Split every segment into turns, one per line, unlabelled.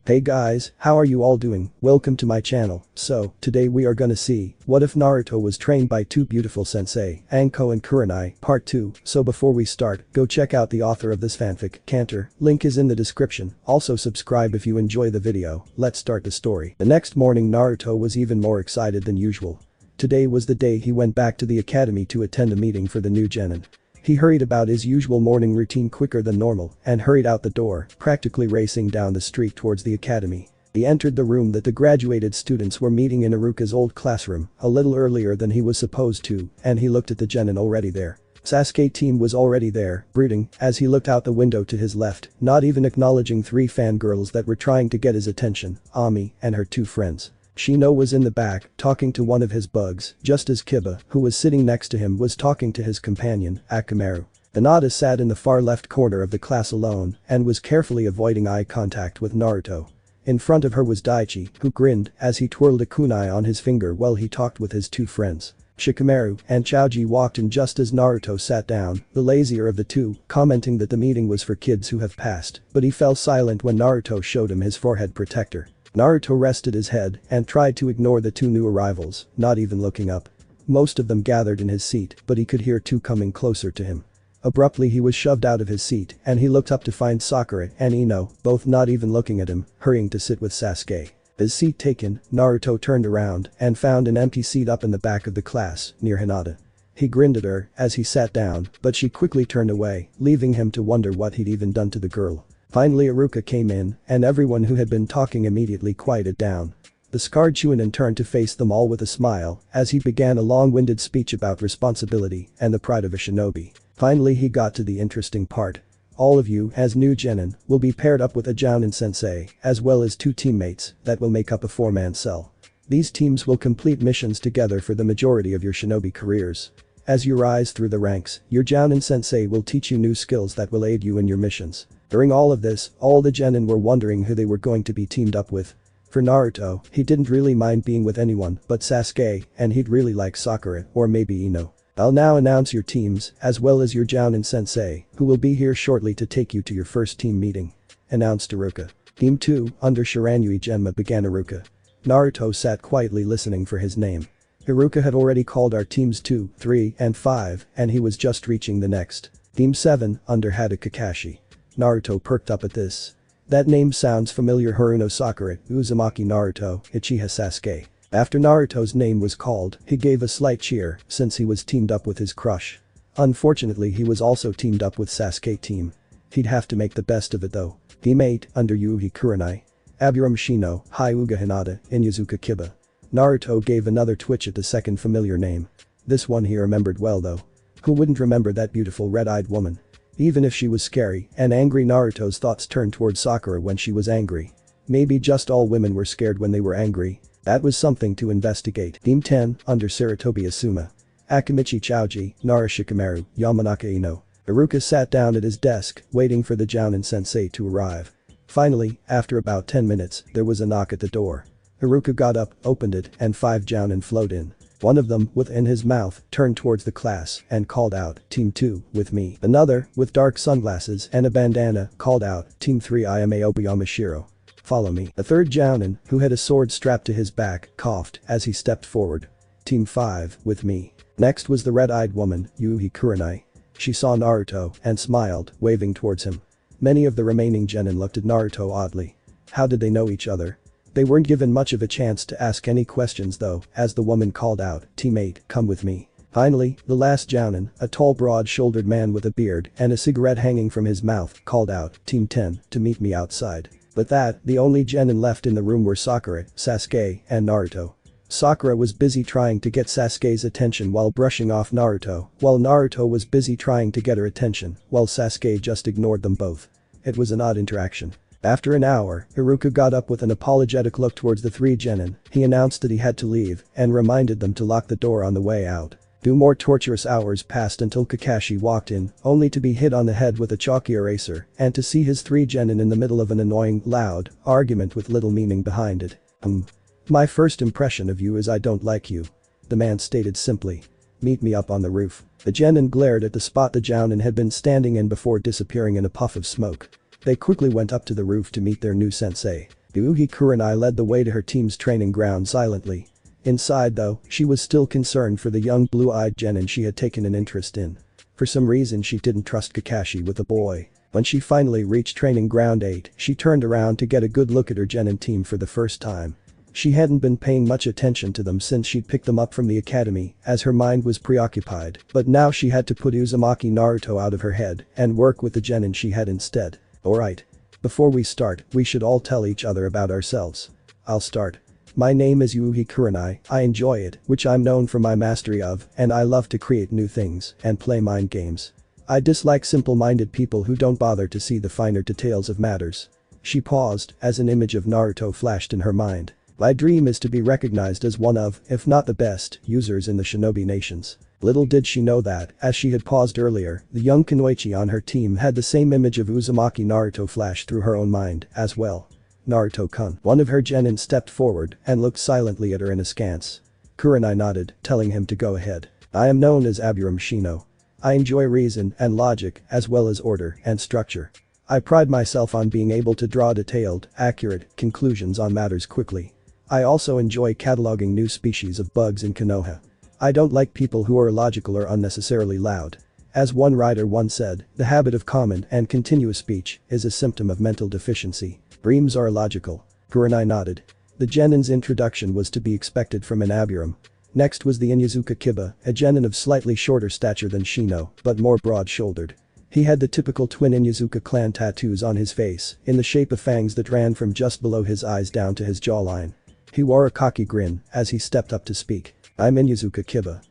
Hey guys, how are you all doing? Welcome to my channel. So, today we are gonna see, what if Naruto was trained by two beautiful sensei, Anko and Kurenai, part 2. So before we start, go check out the author of this fanfic, Cantor, link is in the description, also subscribe if you enjoy the video, let's start the story. The next morning Naruto was even more excited than usual. Today was the day he went back to the academy to attend a meeting for the new genin. He hurried about his usual morning routine quicker than normal and hurried out the door, practically racing down the street towards the academy. He entered the room that the graduated students were meeting in Iruka's old classroom a little earlier than he was supposed to, and he looked at the genin already there. Sasuke team was already there, brooding, as he looked out the window to his left, not even acknowledging three fangirls that were trying to get his attention, Ami and her two friends. Shino was in the back, talking to one of his bugs, just as Kiba, who was sitting next to him, was talking to his companion, Akamaru. Hinata sat in the far left corner of the class alone and was carefully avoiding eye contact with Naruto. In front of her was Daichi, who grinned as he twirled a kunai on his finger while he talked with his two friends. Shikamaru and Choji walked in just as Naruto sat down, the lazier of the two, commenting that the meeting was for kids who have passed, but he fell silent when Naruto showed him his forehead protector. Naruto rested his head and tried to ignore the two new arrivals, not even looking up. Most of them gathered in his seat, but he could hear two coming closer to him. Abruptly he was shoved out of his seat and he looked up to find Sakura and Ino, both not even looking at him, hurrying to sit with Sasuke. His seat taken, Naruto turned around and found an empty seat up in the back of the class, near Hinata. He grinned at her as he sat down, but she quickly turned away, leaving him to wonder what he'd even done to the girl. Finally Iruka came in, and everyone who had been talking immediately quieted down. The scarred Chunin turned to face them all with a smile as he began a long-winded speech about responsibility and the pride of a shinobi. Finally he got to the interesting part. All of you, as new genin, will be paired up with a Jounin sensei, as well as two teammates that will make up a four-man cell. These teams will complete missions together for the majority of your shinobi careers. As you rise through the ranks, your Jounin sensei will teach you new skills that will aid you in your missions. During all of this, all the genin were wondering who they were going to be teamed up with. For Naruto, he didn't really mind being with anyone but Sasuke, and he'd really like Sakura or maybe Ino. I'll now announce your teams, as well as your Jounin sensei, who will be here shortly to take you to your first team meeting. Announced Iruka. Team 2, under Shiranui Genma, began Iruka. Naruto sat quietly listening for his name. Iruka had already called our teams 2, 3, and 5, and he was just reaching the next. Team 7, under Hada Kakashi. Naruto perked up at this. That name sounds familiar. Haruno Sakura, Uzumaki Naruto, Uchiha Sasuke. After Naruto's name was called, he gave a slight cheer since he was teamed up with his crush. Unfortunately he was also teamed up with Sasuke team. He'd have to make the best of it though. Team 8, under Yuhi Kurenai. Aburame Shino, Hyuga Hinata, Inuzuka Kiba. Naruto gave another twitch at the second familiar name. This one he remembered well though. Who wouldn't remember that beautiful red-eyed woman? Even if she was scary and angry, Naruto's thoughts turned towards Sakura when she was angry. Maybe just all women were scared when they were angry. That was something to investigate. Team 10, under Saratobi Asuma. Akamichi Choji, Nara Shikamaru, Yamanaka Ino. Iruka sat down at his desk, waiting for the Jounin sensei to arrive. Finally, after about 10 minutes, there was a knock at the door. Iruka got up, opened it, and 5 Jounin flowed in. One of them, with in his mouth, turned towards the class and called out, Team 2, with me. Another, with dark sunglasses and a bandana, called out, Team 3, I am Aoba Yamashiro. Follow me. A third Jounin, who had a sword strapped to his back, coughed as he stepped forward. Team 5, with me. Next was the red-eyed woman, Yuhi Kurenai. She saw Naruto and smiled, waving towards him. Many of the remaining genin looked at Naruto oddly. How did they know each other? They weren't given much of a chance to ask any questions though, as the woman called out, Team 8, come with me. Finally, the last Jounin, a tall broad-shouldered man with a beard and a cigarette hanging from his mouth, called out, Team 10, to meet me outside. But the only genin left in the room were Sakura, Sasuke, and Naruto. Sakura was busy trying to get Sasuke's attention while brushing off Naruto, while Naruto was busy trying to get her attention, while Sasuke just ignored them both. It was an odd interaction. After an hour, Iruka got up with an apologetic look towards the three genin. He announced that he had to leave and reminded them to lock the door on the way out. 2 more torturous hours passed until Kakashi walked in, only to be hit on the head with a chalky eraser and to see his three genin in the middle of an annoying, loud argument with little meaning behind it. My first impression of you is I don't like you. The man stated simply. Meet me up on the roof. The genin glared at the spot the Jounin had been standing in before disappearing in a puff of smoke. They quickly went up to the roof to meet their new sensei. Yuuhi Kurenai led the way to her team's training ground silently. Inside though, she was still concerned for the young blue-eyed genin she had taken an interest in. For some reason she didn't trust Kakashi with the boy. When she finally reached training ground 8, she turned around to get a good look at her genin team for the first time. She hadn't been paying much attention to them since she'd picked them up from the academy, as her mind was preoccupied, but now she had to put Uzumaki Naruto out of her head and work with the genin she had instead. Alright. Before we start, we should all tell each other about ourselves. I'll start. My name is Yuuhi Kurenai, I enjoy it, which I'm known for my mastery of, and I love to create new things and play mind games. I dislike simple-minded people who don't bother to see the finer details of matters. She paused as an image of Naruto flashed in her mind. My dream is to be recognized as one of, if not the best, users in the shinobi nations. Little did she know that, as she had paused earlier, the young Kunoichi on her team had the same image of Uzumaki Naruto flash through her own mind, as well. Naruto-kun. One of her genin stepped forward and looked silently at her in askance. Kurenai nodded, telling him to go ahead. I am known as Aburam Shino. I enjoy reason and logic, as well as order and structure. I pride myself on being able to draw detailed, accurate conclusions on matters quickly. I also enjoy cataloging new species of bugs in Konoha. I don't like people who are illogical or unnecessarily loud. As one writer once said, the habit of common and continuous speech is a symptom of mental deficiency. Dreams are illogical. Kurenai nodded. The genin's introduction was to be expected from an Aburam. Next was the Inyazuka Kiba, a genin of slightly shorter stature than Shino, but more broad-shouldered. He had the typical twin Inyazuka clan tattoos on his face, in the shape of fangs that ran from just below his eyes down to his jawline. He wore a cocky grin as he stepped up to speak. I'm Inyazuka Kiba.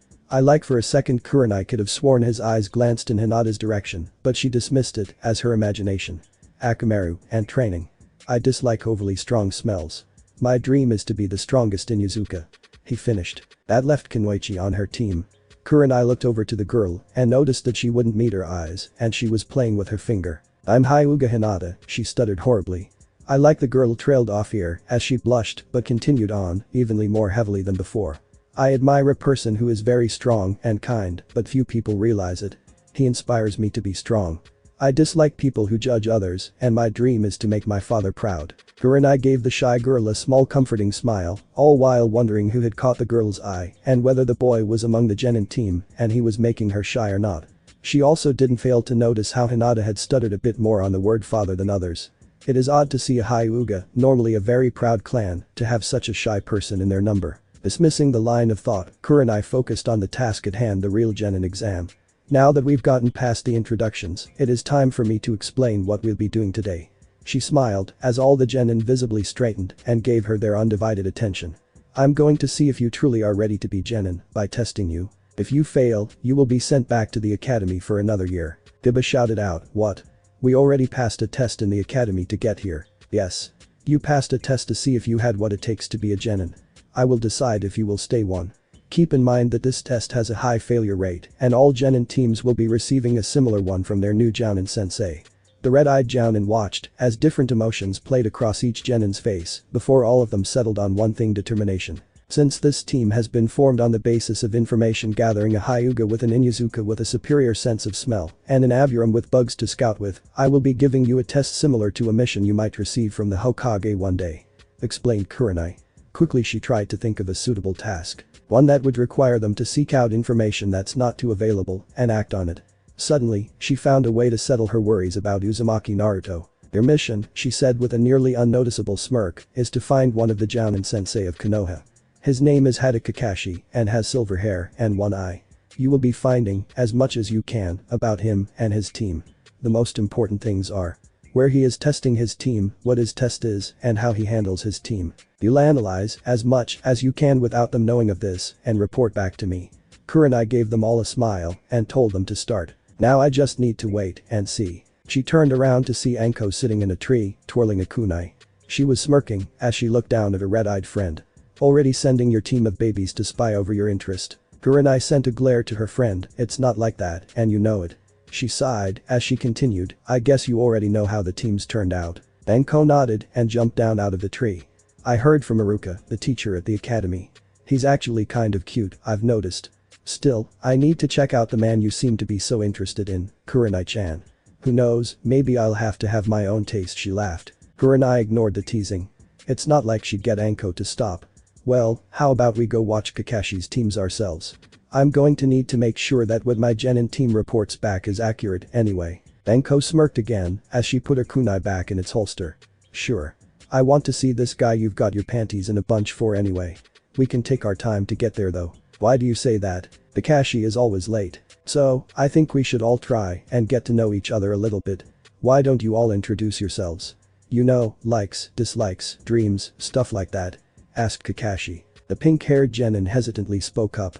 For a second Kurenai could have sworn his eyes glanced in Hinata's direction, but she dismissed it as her imagination. Akamaru and training. I dislike overly strong smells. My dream is to be the strongest Inyazuka. He finished. That left Kunoichi on her team. Kurenai looked over to the girl and noticed that she wouldn't meet her eyes and she was playing with her finger. I'm Hyuga Hinata, she stuttered horribly. The girl trailed off here as she blushed but continued on, evenly more heavily than before. I admire a person who is very strong and kind, but few people realize it. He inspires me to be strong. I dislike people who judge others, and my dream is to make my father proud. Kurenai gave the shy girl a small comforting smile, all while wondering who had caught the girl's eye and whether the boy was among the genin team and he was making her shy or not. She also didn't fail to notice how Hinata had stuttered a bit more on the word father than others. It is odd to see a Hyuga, normally a very proud clan, to have such a shy person in their number. Dismissing the line of thought, Kurenai focused on the task at hand, the real genin exam. Now that we've gotten past the introductions, it is time for me to explain what we'll be doing today. She smiled as all the genin visibly straightened and gave her their undivided attention. I'm going to see if you truly are ready to be genin by testing you. If you fail, you will be sent back to the academy for another year. Kiba shouted out, what? We already passed a test in the academy to get here. Yes. You passed a test to see if you had what it takes to be a genin. I will decide if you will stay one. Keep in mind that this test has a high failure rate and all genin teams will be receiving a similar one from their new jounin sensei. The red-eyed jounin watched as different emotions played across each genin's face before all of them settled on one thing: determination. Since this team has been formed on the basis of information gathering, a Hyuga with an Inyazuka with a superior sense of smell and an Aburam with bugs to scout with, I will be giving you a test similar to a mission you might receive from the Hokage one day. Explained Kurenai. Quickly she tried to think of a suitable task. One that would require them to seek out information that's not too available and act on it. Suddenly, she found a way to settle her worries about Uzumaki Naruto. Your mission, she said with a nearly unnoticeable smirk, is to find one of the jounin sensei of Konoha. His name is Hada Kakashi and has silver hair and one eye. You will be finding as much as you can about him and his team. The most important things are where he is testing his team, what his test is, and how he handles his team. You'll analyze as much as you can without them knowing of this and report back to me. Kurenai gave them all a smile and told them to start. Now I just need to wait and see. She turned around to see Anko sitting in a tree, twirling a kunai. She was smirking as she looked down at her red-eyed friend. Already sending your team of babies to spy over your interest. Kurenai sent a glare to her friend, it's not like that, and you know it. She sighed as she continued, I guess you already know how the teams turned out. Anko nodded and jumped down out of the tree. I heard from Iruka, the teacher at the academy. He's actually kind of cute, I've noticed. Still, I need to check out the man you seem to be so interested in, Kurenai-chan. Who knows, maybe I'll have to have my own taste, she laughed. Kurenai ignored the teasing. It's not like she'd get Anko to stop. Well, how about we go watch Kakashi's teams ourselves? I'm going to need to make sure that what my genin team reports back is accurate anyway. Anko smirked again as she put her kunai back in its holster. Sure. I want to see this guy you've got your panties in a bunch for anyway. We can take our time to get there though. Why do you say that? Kakashi is always late. So, I think we should all try and get to know each other a little bit. Why don't you all introduce yourselves? You know, likes, dislikes, dreams, stuff like that. Asked Kakashi. The pink-haired genin hesitantly spoke up.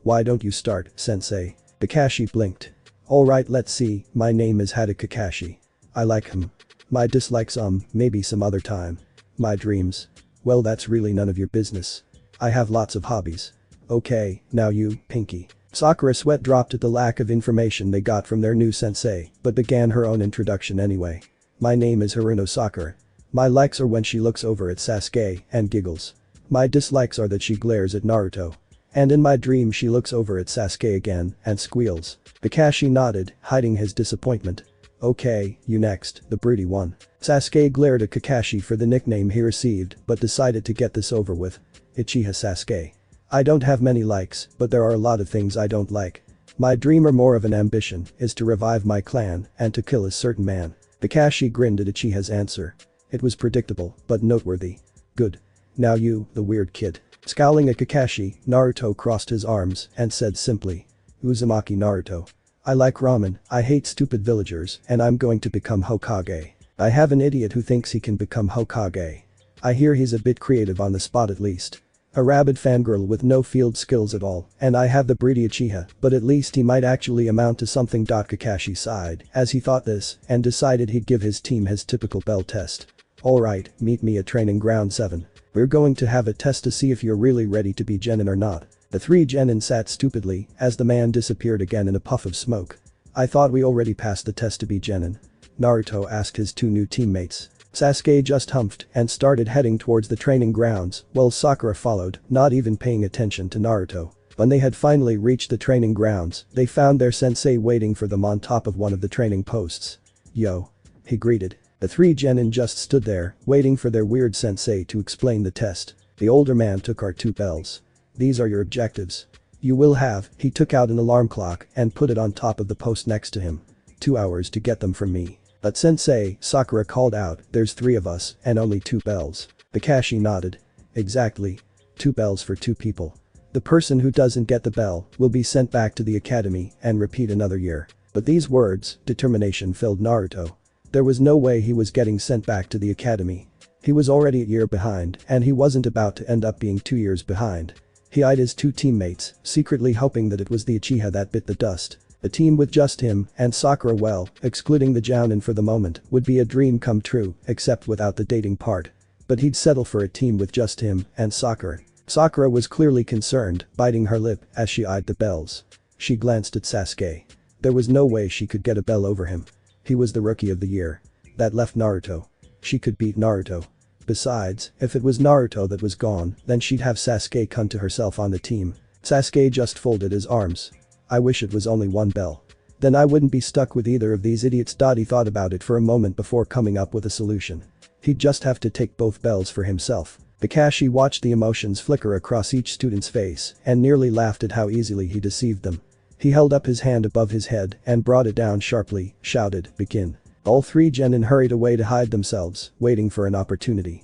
Why don't you start, sensei? Kakashi blinked. Alright, let's see, my name is Hada Kakashi. I like him. My dislikes maybe some other time. My dreams. Well, that's really none of your business. I have lots of hobbies. Okay, now you, Pinky. Sakura sweat dropped at the lack of information they got from their new sensei, but began her own introduction anyway. My name is Haruno Sakura. My likes are when she looks over at Sasuke and giggles. My dislikes are that she glares at Naruto. And in my dream she looks over at Sasuke again and squeals. Kakashi nodded, hiding his disappointment. Okay, you next, the broody one. Sasuke glared at Kakashi for the nickname he received but decided to get this over with. Uchiha Sasuke. I don't have many likes, but there are a lot of things I don't like. My dream, or more of an ambition, is to revive my clan and to kill a certain man. Kakashi grinned at Uchiha's answer. It was predictable, but noteworthy. Good. Now you, the weird kid. Scowling at Kakashi, Naruto crossed his arms and said simply. Uzumaki Naruto. I like ramen, I hate stupid villagers, and I'm going to become Hokage. I have an idiot who thinks he can become Hokage. I hear he's a bit creative on the spot at least. A rabid fangirl with no field skills at all, and I have the breedy Uchiha, but at least he might actually amount to something. Kakashi sighed as he thought this and decided he'd give his team his typical bell test. Alright, meet me at training ground 7. We're going to have a test to see if you're really ready to be genin or not. The three genin sat stupidly as the man disappeared again in a puff of smoke. I thought we already passed the test to be genin. Naruto asked his two new teammates. Sasuke just humphed and started heading towards the training grounds while Sakura followed, not even paying attention to Naruto. When they had finally reached the training grounds, they found their sensei waiting for them on top of one of the training posts. Yo. He greeted. The three genin just stood there, waiting for their weird sensei to explain the test. The older man took our 2 bells. These are your objectives. You will have, he took out an alarm clock and put it on top of the post next to him. 2 hours to get them from me. But sensei, Sakura called out, there's 3 of us and only 2 bells. Kakashi nodded. Exactly. 2 bells for 2 people. The person who doesn't get the bell will be sent back to the academy and repeat another year. But these words, determination filled Naruto. There was no way he was getting sent back to the academy. He was already a year behind and he wasn't about to end up being 2 years behind. He eyed his 2 teammates, secretly hoping that it was the Uchiha that bit the dust. A team with just him and Sakura, well, excluding the Jounin for the moment, would be a dream come true, except without the dating part. But he'd settle for a team with just him and Sakura. Sakura was clearly concerned, biting her lip as she eyed the bells. She glanced at Sasuke. There was no way she could get a bell over him. He was the rookie of the year. That left Naruto. She could beat Naruto. Besides, if it was Naruto that was gone, then she'd have Sasuke come to herself on the team. Sasuke just folded his arms. I wish it was only 1 bell. Then I wouldn't be stuck with either of these idiots. He thought about it for a moment before coming up with a solution. He'd just have to take both bells for himself. Kakashi watched the emotions flicker across each student's face and nearly laughed at how easily he deceived them. He held up his hand above his head and brought it down sharply, shouted, begin. All 3 genin hurried away to hide themselves, waiting for an opportunity.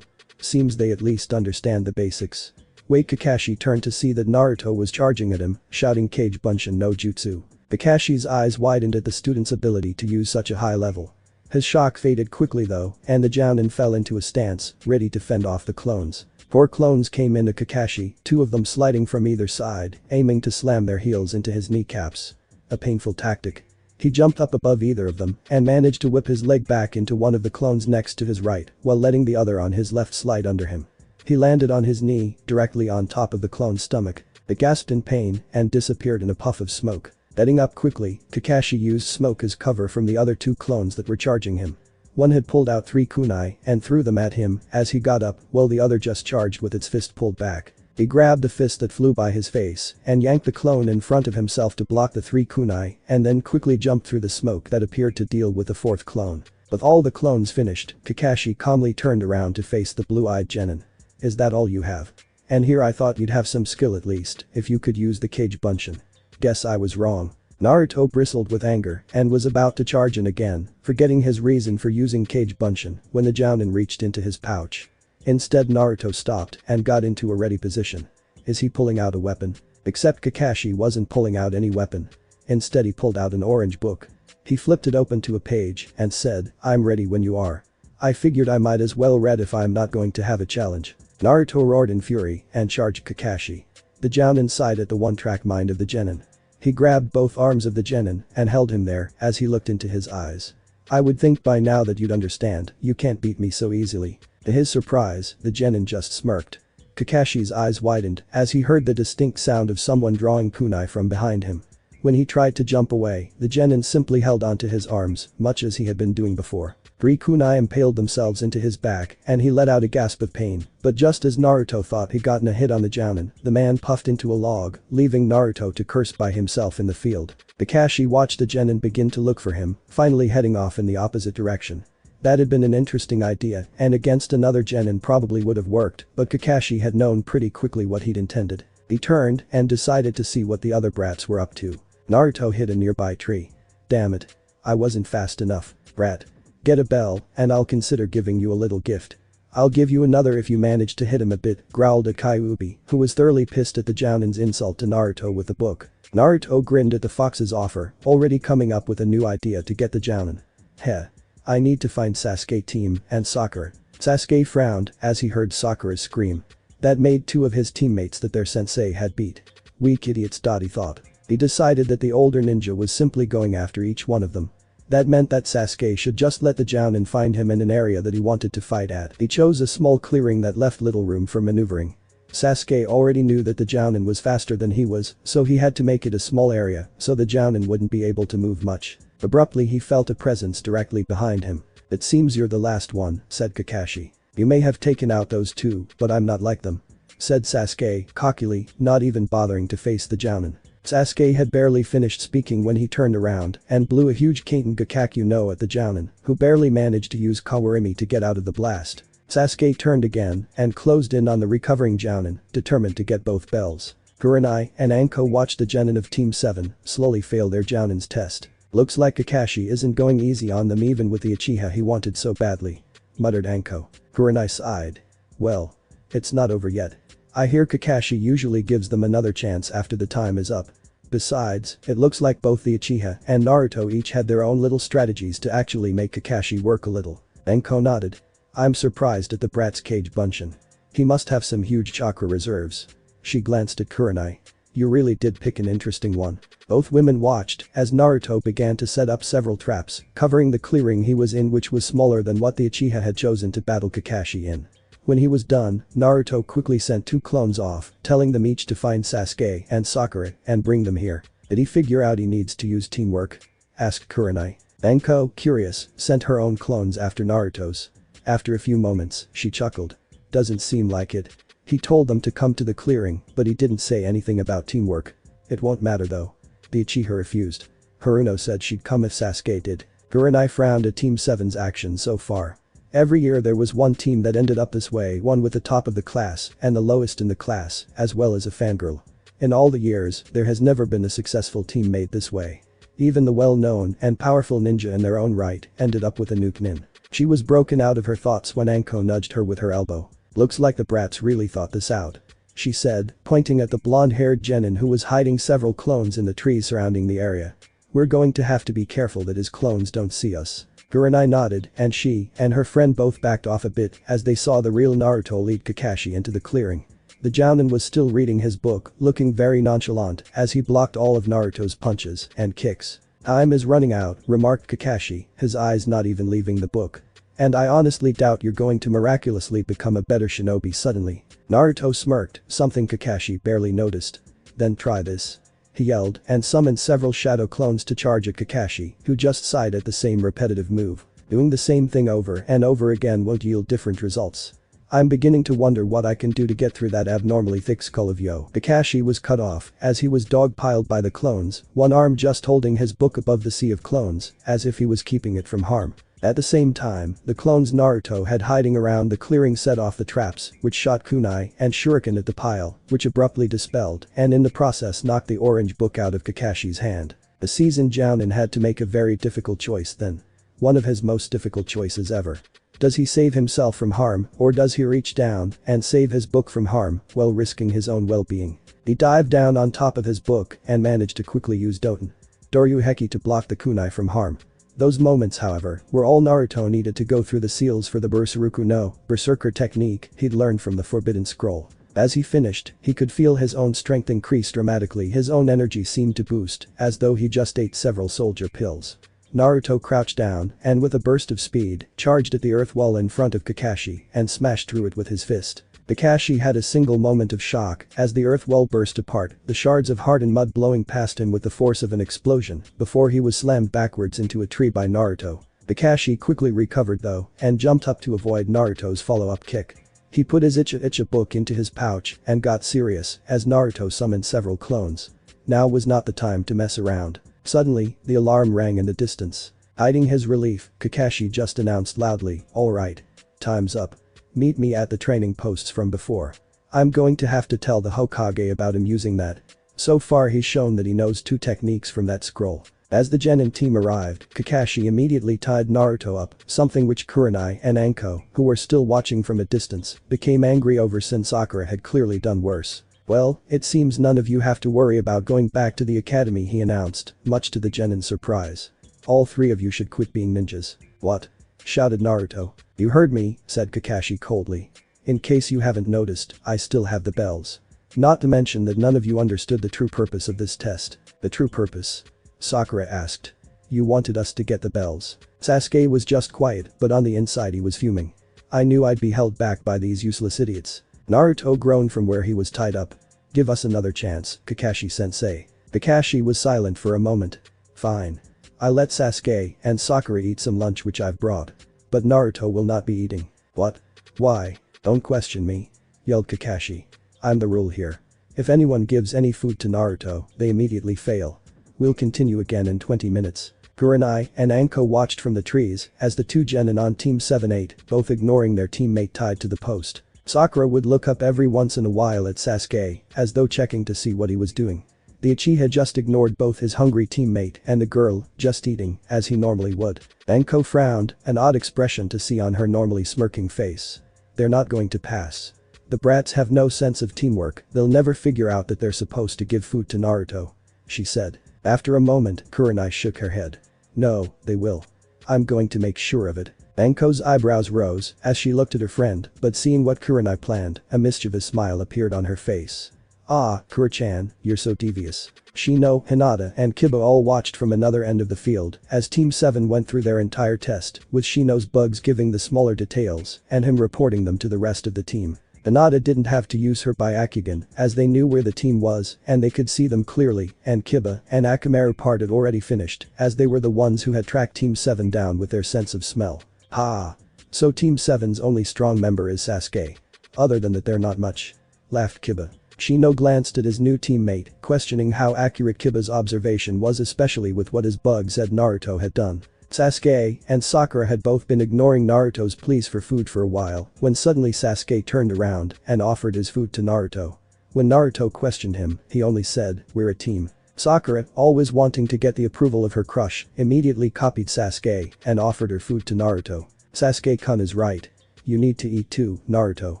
Seems they at least understand the basics. Wait, Kakashi turned to see that Naruto was charging at him, shouting Kage Bunshin no Jutsu. Kakashi's eyes widened at the student's ability to use such a high level. His shock faded quickly though, and the Jounin fell into a stance, ready to fend off the clones. 4 clones came into Kakashi, 2 of them sliding from either side, aiming to slam their heels into his kneecaps. A painful tactic. He jumped up above either of them and managed to whip his leg back into one of the clones next to his right while letting the other on his left slide under him. He landed on his knee, directly on top of the clone's stomach. It gasped in pain and disappeared in a puff of smoke. Getting up quickly, Kakashi used smoke as cover from the other 2 clones that were charging him. One had pulled out 3 kunai and threw them at him as he got up while the other just charged with its fist pulled back. He grabbed the fist that flew by his face and yanked the clone in front of himself to block the 3 kunai and then quickly jumped through the smoke that appeared to deal with the 4th clone. With all the clones finished, Kakashi calmly turned around to face the blue-eyed genin. Is that all you have? And here I thought you'd have some skill at least, if you could use the Kage Bunshin. Guess I was wrong. Naruto bristled with anger and was about to charge in again, forgetting his reason for using Kage Bunshin when the Jounin reached into his pouch. Instead Naruto stopped and got into a ready position. Is he pulling out a weapon? Except Kakashi wasn't pulling out any weapon. Instead he pulled out an orange book. He flipped it open to a page and said, I'm ready when you are. I figured I might as well read if I'm not going to have a challenge. Naruto roared in fury and charged Kakashi. The Jounin sighed at the one-track mind of the genin. He grabbed both arms of the genin and held him there as he looked into his eyes. I would think by now that you'd understand, you can't beat me so easily. To his surprise, the genin just smirked. Kakashi's eyes widened as he heard the distinct sound of someone drawing kunai from behind him. When he tried to jump away, the genin simply held onto his arms, much as he had been doing before. 3 kunai impaled themselves into his back and he let out a gasp of pain, but just as Naruto thought he'd gotten a hit on the Jounin, the man puffed into a log, leaving Naruto to curse by himself in the field. Kakashi watched the genin begin to look for him, finally heading off in the opposite direction. That had been an interesting idea and against another genin probably would have worked, but Kakashi had known pretty quickly what he'd intended. He turned and decided to see what the other brats were up to. Naruto hit a nearby tree. Damn it. I wasn't fast enough, brat. Get a bell, and I'll consider giving you a little gift. I'll give you another if you manage to hit him a bit, growled a Kyuubi, who was thoroughly pissed at the Jounin's insult to Naruto with the book. Naruto grinned at the fox's offer, already coming up with a new idea to get the Jounin. Heh. I need to find Sasuke team and Sakura. Sasuke frowned as he heard Sakura's scream. That made 2 of his teammates that their sensei had beat. Weak idiots, he thought. He decided that the older ninja was simply going after each one of them. That meant that Sasuke should just let the Jounin find him in an area that he wanted to fight at. He chose a small clearing that left little room for maneuvering. Sasuke already knew that the Jounin was faster than he was, so he had to make it a small area so the Jounin wouldn't be able to move much. Abruptly he felt a presence directly behind him. It seems you're the last one, said Kakashi. You may have taken out those 2, but I'm not like them, said Sasuke, cockily, not even bothering to face the Jounin. Sasuke had barely finished speaking when he turned around and blew a huge Kaiten Gakakyu no at the Jounin, who barely managed to use Kawarimi to get out of the blast. Sasuke turned again and closed in on the recovering Jounin, determined to get both bells. Kurenai and Anko watched the genin of Team 7 slowly fail their Jounin's test. Looks like Kakashi isn't going easy on them even with the Uchiha he wanted so badly, muttered Anko. Kurenai sighed. Well, it's not over yet. I hear Kakashi usually gives them another chance after the time is up. Besides, it looks like both the Uchiha and Naruto each had their own little strategies to actually make Kakashi work a little. Anko nodded. I'm surprised at the brat's Kage Bunshin. He must have some huge chakra reserves. She glanced at Kurenai. You really did pick an interesting one. Both women watched as Naruto began to set up several traps, covering the clearing he was in, which was smaller than what the Uchiha had chosen to battle Kakashi in. When he was done, Naruto quickly sent 2 clones off, telling them each to find Sasuke and Sakura and bring them here. Did he figure out he needs to use teamwork? Asked Kurenai. Anko, curious, sent her own clones after Naruto's. After a few moments, she chuckled. Doesn't seem like it. He told them to come to the clearing, but he didn't say anything about teamwork. It won't matter though. The Uchiha refused. Haruno said she'd come if Sasuke did. Kurenai frowned at Team 7's action so far. Every year there was one team that ended up this way, one with the top of the class and the lowest in the class, as well as a fangirl. In all the years, there has never been a successful team made this way. Even the well-known and powerful ninja in their own right ended up with a nuke nin. She was broken out of her thoughts when Anko nudged her with her elbow. Looks like the brats really thought this out, she said, pointing at the blonde-haired genin who was hiding several clones in the trees surrounding the area. We're going to have to be careful that his clones don't see us. Kurenai nodded and she and her friend both backed off a bit as they saw the real Naruto lead Kakashi into the clearing. The Jounin was still reading his book, looking very nonchalant as he blocked all of Naruto's punches and kicks. Time is running out, remarked Kakashi, his eyes not even leaving the book. And I honestly doubt you're going to miraculously become a better shinobi suddenly. Naruto smirked, something Kakashi barely noticed. Then try this, he yelled and summoned several shadow clones to charge at Kakashi, who just sighed at the same repetitive move. Doing the same thing over and over again won't yield different results. I'm beginning to wonder what I can do to get through that abnormally thick skull of yo. Kakashi was cut off as he was dogpiled by the clones, one arm just holding his book above the sea of clones, as if he was keeping it from harm. At the same time, the clones Naruto had hiding around the clearing set off the traps, which shot kunai and shuriken at the pile, which abruptly dispelled and in the process knocked the orange book out of Kakashi's hand. The seasoned Jounin had to make a very difficult choice then. One of his most difficult choices ever. Does he save himself from harm, or does he reach down and save his book from harm while risking his own well-being? He dived down on top of his book and managed to quickly use Doryu Heki to block the kunai from harm. Those moments, however, were all Naruto needed to go through the seals for the Berserku no Berserker technique he'd learned from the Forbidden Scroll. As he finished, he could feel his own strength increase dramatically. His own energy seemed to boost, as though he just ate several soldier pills. Naruto crouched down and with a burst of speed, charged at the earth wall in front of Kakashi and smashed through it with his fist. Kakashi had a single moment of shock as the earth wall burst apart, the shards of hardened mud blowing past him with the force of an explosion before he was slammed backwards into a tree by Naruto. Kakashi quickly recovered though and jumped up to avoid Naruto's follow-up kick. He put his Icha book into his pouch and got serious as Naruto summoned several clones. Now was not the time to mess around. Suddenly, the alarm rang in the distance. Hiding his relief, Kakashi just announced loudly, "Alright. Time's up. Meet me at the training posts from before. I'm going to have to tell the Hokage about him using that." So far he's shown that he knows 2 techniques from that scroll. As the Genin team arrived, Kakashi immediately tied Naruto up, something which Kurenai and Anko, who were still watching from a distance, became angry over since Sakura had clearly done worse. "Well, it seems none of you have to worry about going back to the academy," he announced, much to the Genin's surprise. "All 3 of you should quit being ninjas." "What?" shouted Naruto. "You heard me," said Kakashi coldly. "In case you haven't noticed, I still have the bells. Not to mention that none of you understood the true purpose of this test." "The true purpose?" Sakura asked. "You wanted us to get the bells." Sasuke was just quiet, but on the inside he was fuming. "I knew I'd be held back by these useless idiots." Naruto groaned from where he was tied up. "Give us another chance, Kakashi-sensei." Kakashi was silent for a moment. "Fine. I'll let Sasuke and Sakura eat some lunch which I've brought. But Naruto will not be eating." "What? Why? Don't question me," yelled Kakashi. "I'm the rule here. If anyone gives any food to Naruto, they immediately fail. We'll continue again in 20 minutes. Kurenai and Anko watched from the trees as the 2 Genin on Team 7-8, both ignoring their teammate tied to the post. Sakura would look up every once in a while at Sasuke, as though checking to see what he was doing. The Uchiha just ignored both his hungry teammate and the girl, just eating, as he normally would. Anko frowned, an odd expression to see on her normally smirking face. "They're not going to pass. The brats have no sense of teamwork, they'll never figure out that they're supposed to give food to Naruto," she said. After a moment, Kurenai shook her head. "No, they will. I'm going to make sure of it." Anko's eyebrows rose as she looked at her friend, but seeing what Kurenai planned, a mischievous smile appeared on her face. "Ah, Kuro-chan, you're so devious." Shino, Hinata and Kiba all watched from another end of the field as Team 7 went through their entire test, with Shino's bugs giving the smaller details and him reporting them to the rest of the team. Hinata didn't have to use her Byakugan as they knew where the team was and they could see them clearly, and Kiba and Akamaru part had already finished as they were the ones who had tracked Team 7 down with their sense of smell. "Ha! So Team 7's only strong member is Sasuke. Other than that they're not much," laughed Kiba. Shino glanced at his new teammate, questioning how accurate Kiba's observation was, especially with what his bug said Naruto had done. Sasuke and Sakura had both been ignoring Naruto's pleas for food for a while when suddenly Sasuke turned around and offered his food to Naruto. When Naruto questioned him, he only said, "We're a team." Sakura, always wanting to get the approval of her crush, immediately copied Sasuke and offered her food to Naruto. "Sasuke-kun is right. You need to eat too, Naruto."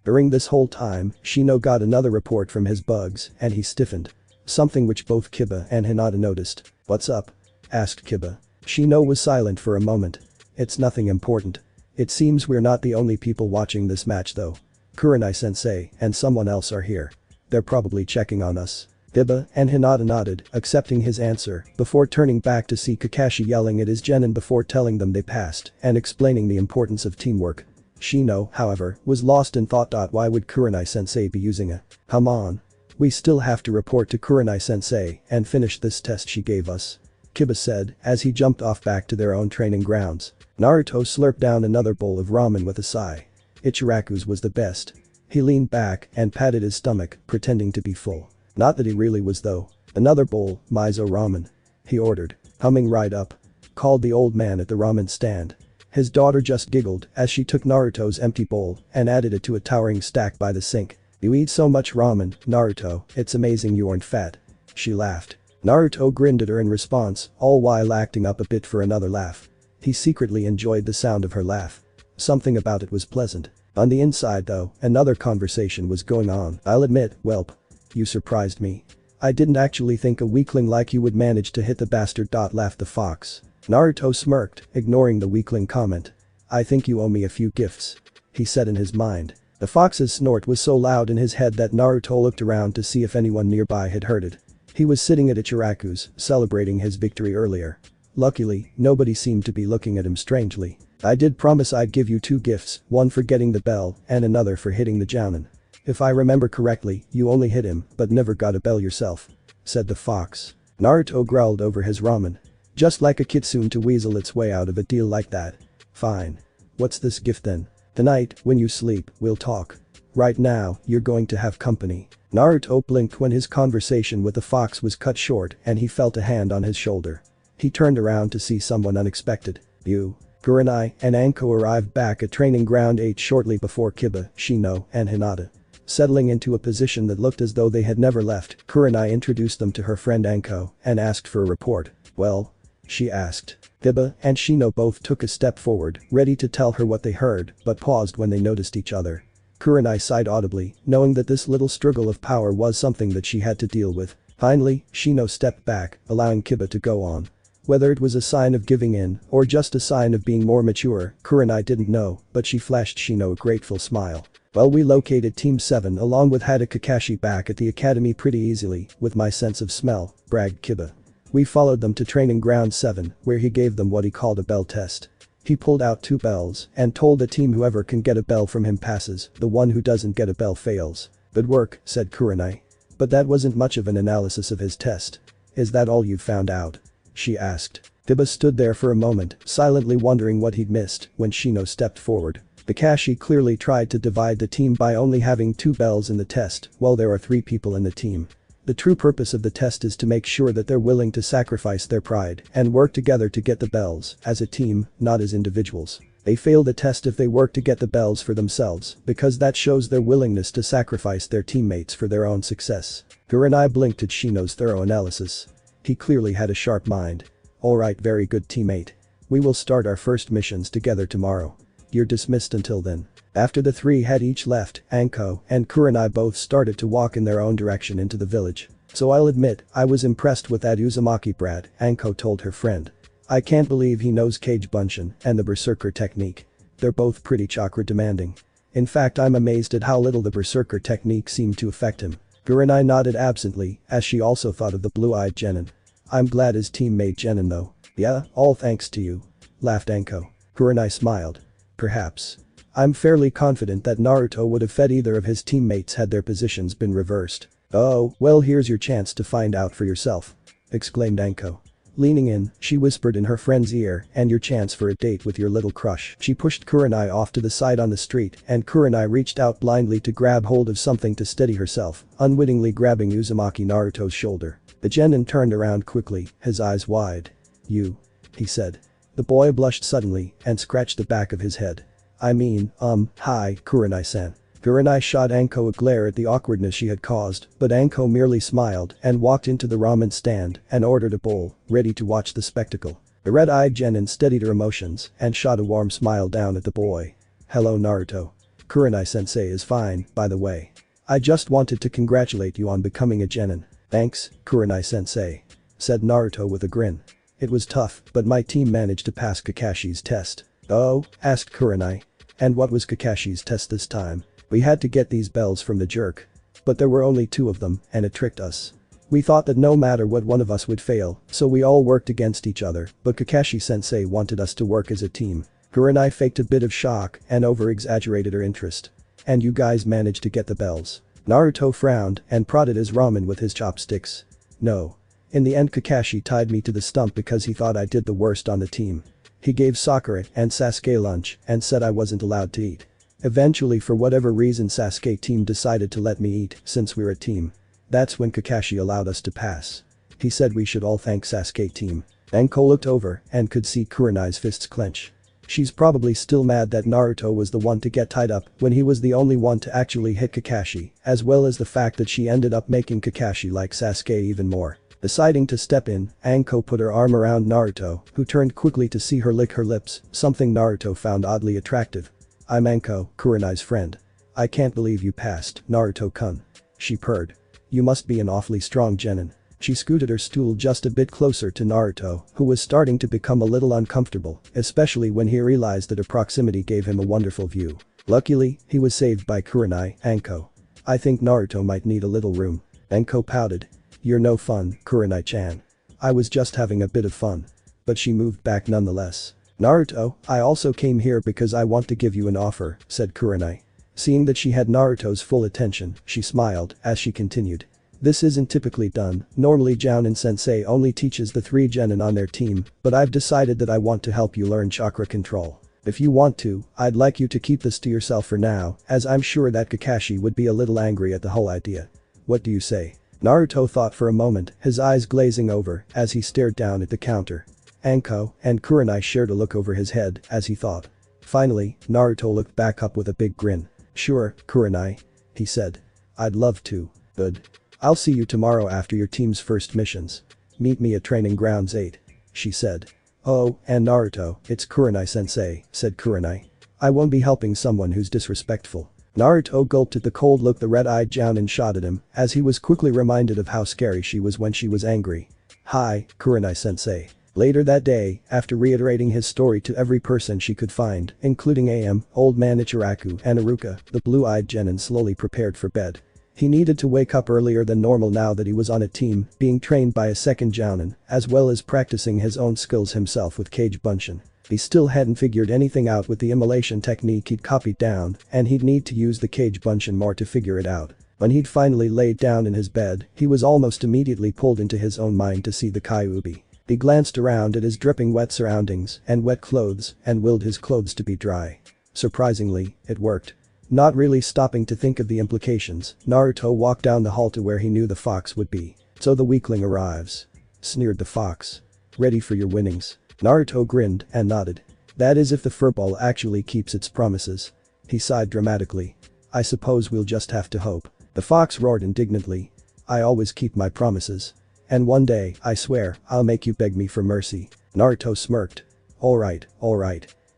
During this whole time, Shino got another report from his bugs and he stiffened. Something which both Kiba and Hinata noticed. "What's up?" asked Kiba. Shino was silent for a moment. "It's nothing important. It seems we're not the only people watching this match though. Kurenai-sensei and someone else are here. They're probably checking on us." Kiba and Hinata nodded, accepting his answer, before turning back to see Kakashi yelling at his genin before telling them they passed and explaining the importance of teamwork. Shino, however, was lost in thought. Why would Kurenai-sensei be using a "come on. We still have to report to Kurenai-sensei and finish this test she gave us," Kiba said as he jumped off back to their own training grounds. Naruto slurped down another bowl of ramen with a sigh. Ichiraku's was the best. He leaned back and patted his stomach, pretending to be full. Not that he really was though. "Another bowl, miso ramen," he ordered. "Coming right up," called the old man at the ramen stand. His daughter just giggled as she took Naruto's empty bowl and added it to a towering stack by the sink. "You eat so much ramen, Naruto, it's amazing you aren't fat." She laughed. Naruto grinned at her in response, all while acting up a bit for another laugh. He secretly enjoyed the sound of her laugh. Something about it was pleasant. On the inside though, another conversation was going on. "I'll admit, whelp. You surprised me. I didn't actually think a weakling like you would manage to hit the bastard. Laughed the fox. Naruto smirked, ignoring the weakling comment. "I think you owe me a few gifts," he said in his mind. The fox's snort was so loud in his head that Naruto looked around to see if anyone nearby had heard it. He was sitting at Ichiraku's, celebrating his victory earlier. Luckily, nobody seemed to be looking at him strangely. "I did promise I'd give you 2 gifts, one for getting the bell and another for hitting the jounin. If I remember correctly, you only hit him but never got a bell yourself," said the fox. Naruto growled over his ramen. Just like a kitsune to weasel its way out of a deal like that. "Fine. What's this gift then? Tonight, when you sleep, we'll talk. Right now, you're going to have company." Naruto blinked when his conversation with the fox was cut short and he felt a hand on his shoulder. He turned around to see someone unexpected. "You." Kurenai and Anko arrived back at Training Ground 8 shortly before Kiba, Shino, and Hinata. Settling into a position that looked as though they had never left, Kurenai introduced them to her friend Anko and asked for a report. "Well?" she asked. Kiba and Shino both took a step forward, ready to tell her what they heard, but paused when they noticed each other. Kurenai sighed audibly, knowing that this little struggle of power was something that she had to deal with. Finally, Shino stepped back, allowing Kiba to go on. Whether it was a sign of giving in or just a sign of being more mature, Kurenai didn't know, but she flashed Shino a grateful smile. "Well, we located Team 7 along with Hada Kakashi back at the academy pretty easily, with my sense of smell," bragged Kiba. "We followed them to Training Ground 7, where he gave them what he called a bell test. He pulled out 2 bells and told the team whoever can get a bell from him passes, the one who doesn't get a bell fails." "Good work," said Kurenai. "But that wasn't much of an analysis of his test. Is that all you found out?" she asked. Kiba stood there for a moment, silently wondering what he'd missed when Shino stepped forward. Kakashi clearly tried to divide the team by only having 2 bells in the test, while there are 3 people in the team. The true purpose of the test is to make sure that they're willing to sacrifice their pride and work together to get the bells, as a team, not as individuals. They fail the test if they work to get the bells for themselves, because that shows their willingness to sacrifice their teammates for their own success. Kurenai blinked at Shino's thorough analysis. He clearly had a sharp mind. "Alright, very good teammate. We will start our first missions together tomorrow. You're dismissed until then." After the 3 had each left, Anko and Kurenai both started to walk in their own direction into the village. "So I'll admit, I was impressed with that Uzumaki brat," Anko told her friend. "I can't believe he knows Kage Bunshin and the Berserker technique. They're both pretty chakra demanding. In fact, I'm amazed at how little the Berserker technique seemed to affect him." Kurenai nodded absently, as she also thought of the blue-eyed genin. "I'm glad his team made genin though." "Yeah, all thanks to you," laughed Anko. Kurenai smiled. "Perhaps. I'm fairly confident that Naruto would have fed either of his teammates had their positions been reversed." "Oh, well, here's your chance to find out for yourself," exclaimed Anko. Leaning in, she whispered in her friend's ear, "And your chance for a date with your little crush." She pushed Kurenai off to the side on the street and Kurenai reached out blindly to grab hold of something to steady herself, unwittingly grabbing Uzumaki Naruto's shoulder. The genin turned around quickly, his eyes wide. "You," he said. The boy blushed suddenly and scratched the back of his head. Hi, Kurenai-san." Kurenai shot Anko a glare at the awkwardness she had caused, but Anko merely smiled and walked into the ramen stand and ordered a bowl, ready to watch the spectacle. The red-eyed genin steadied her emotions and shot a warm smile down at the boy. "Hello, Naruto. Kurenai-sensei is fine, by the way. I just wanted to congratulate you on becoming a genin." "Thanks, Kurenai-sensei," said Naruto with a grin. "It was tough, but my team managed to pass Kakashi's test." "Oh?" asked Kurenai. "And what was Kakashi's test this time?" "We had to get these bells from the jerk. But there were only 2 of them, and it tricked us. We thought that no matter what one of us would fail, so we all worked against each other, but Kakashi-sensei wanted us to work as a team." Kurenai faked a bit of shock and over-exaggerated her interest. "And you guys managed to get the bells?" Naruto frowned and prodded his ramen with his chopsticks. "No. In the end, Kakashi tied me to the stump because he thought I did the worst on the team. He gave Sakura and Sasuke lunch and said I wasn't allowed to eat. Eventually, for whatever reason, Sasuke team decided to let me eat since we're a team. That's when Kakashi allowed us to pass. He said we should all thank Sasuke team." Anko looked over and could see Kurenai's fists clench. She's probably still mad that Naruto was the one to get tied up when he was the only one to actually hit Kakashi, as well as the fact that she ended up making Kakashi like Sasuke even more. Deciding to step in, Anko put her arm around Naruto, who turned quickly to see her lick her lips, something Naruto found oddly attractive. "I'm Anko, Kurenai's friend. I can't believe you passed, Naruto-kun," she purred. "You must be an awfully strong genin." She scooted her stool just a bit closer to Naruto, who was starting to become a little uncomfortable, especially when he realized that her proximity gave him a wonderful view. Luckily, he was saved by Kurenai, Anko. "I think Naruto might need a little room." Anko pouted. "You're no fun, Kurenai-chan. I was just having a bit of fun." But she moved back nonetheless. "Naruto, I also came here because I want to give you an offer," said Kurenai. Seeing that she had Naruto's full attention, she smiled as she continued. "This isn't typically done, normally Jounin Sensei only teaches the 3 genin on their team, but I've decided that I want to help you learn chakra control. If you want to, I'd like you to keep this to yourself for now, as I'm sure that Kakashi would be a little angry at the whole idea. What do you say?" Naruto thought for a moment, his eyes glazing over as he stared down at the counter. Anko and Kurenai shared a look over his head as he thought. Finally, Naruto looked back up with a big grin. "Sure, Kurenai," he said. "I'd love to. Good. I'll see you tomorrow after your team's first missions. Meet me at training grounds 8. She said. "Oh, and Naruto, it's Kurenai-sensei," said Kurenai. "I won't be helping someone who's disrespectful." Naruto gulped at the cold look the red-eyed Jounin shot at him, as he was quickly reminded of how scary she was when she was angry. "Hi, Kurenai-sensei." Later that day, after reiterating his story to every person she could find, including Old Man Ichiraku and Iruka, the blue-eyed genin slowly prepared for bed. He needed to wake up earlier than normal now that he was on a team, being trained by a second Jounin, as well as practicing his own skills himself with Kage Bunshin. He still hadn't figured anything out with the immolation technique he'd copied down, and he'd need to use the Kage Bunshin more to figure it out. When he'd finally laid down in his bed, he was almost immediately pulled into his own mind to see the Kyuubi. He glanced around at his dripping wet surroundings and wet clothes and willed his clothes to be dry. Surprisingly, it worked. Not really stopping to think of the implications, Naruto walked down the hall to where he knew the fox would be. "So the weakling arrives," sneered the fox. "Ready for your winnings?" Naruto grinned and nodded. "That is if the furball actually keeps its promises." He sighed dramatically. "I suppose we'll just have to hope." The fox roared indignantly. "I always keep my promises. And one day, I swear, I'll make you beg me for mercy." Naruto smirked. Alright.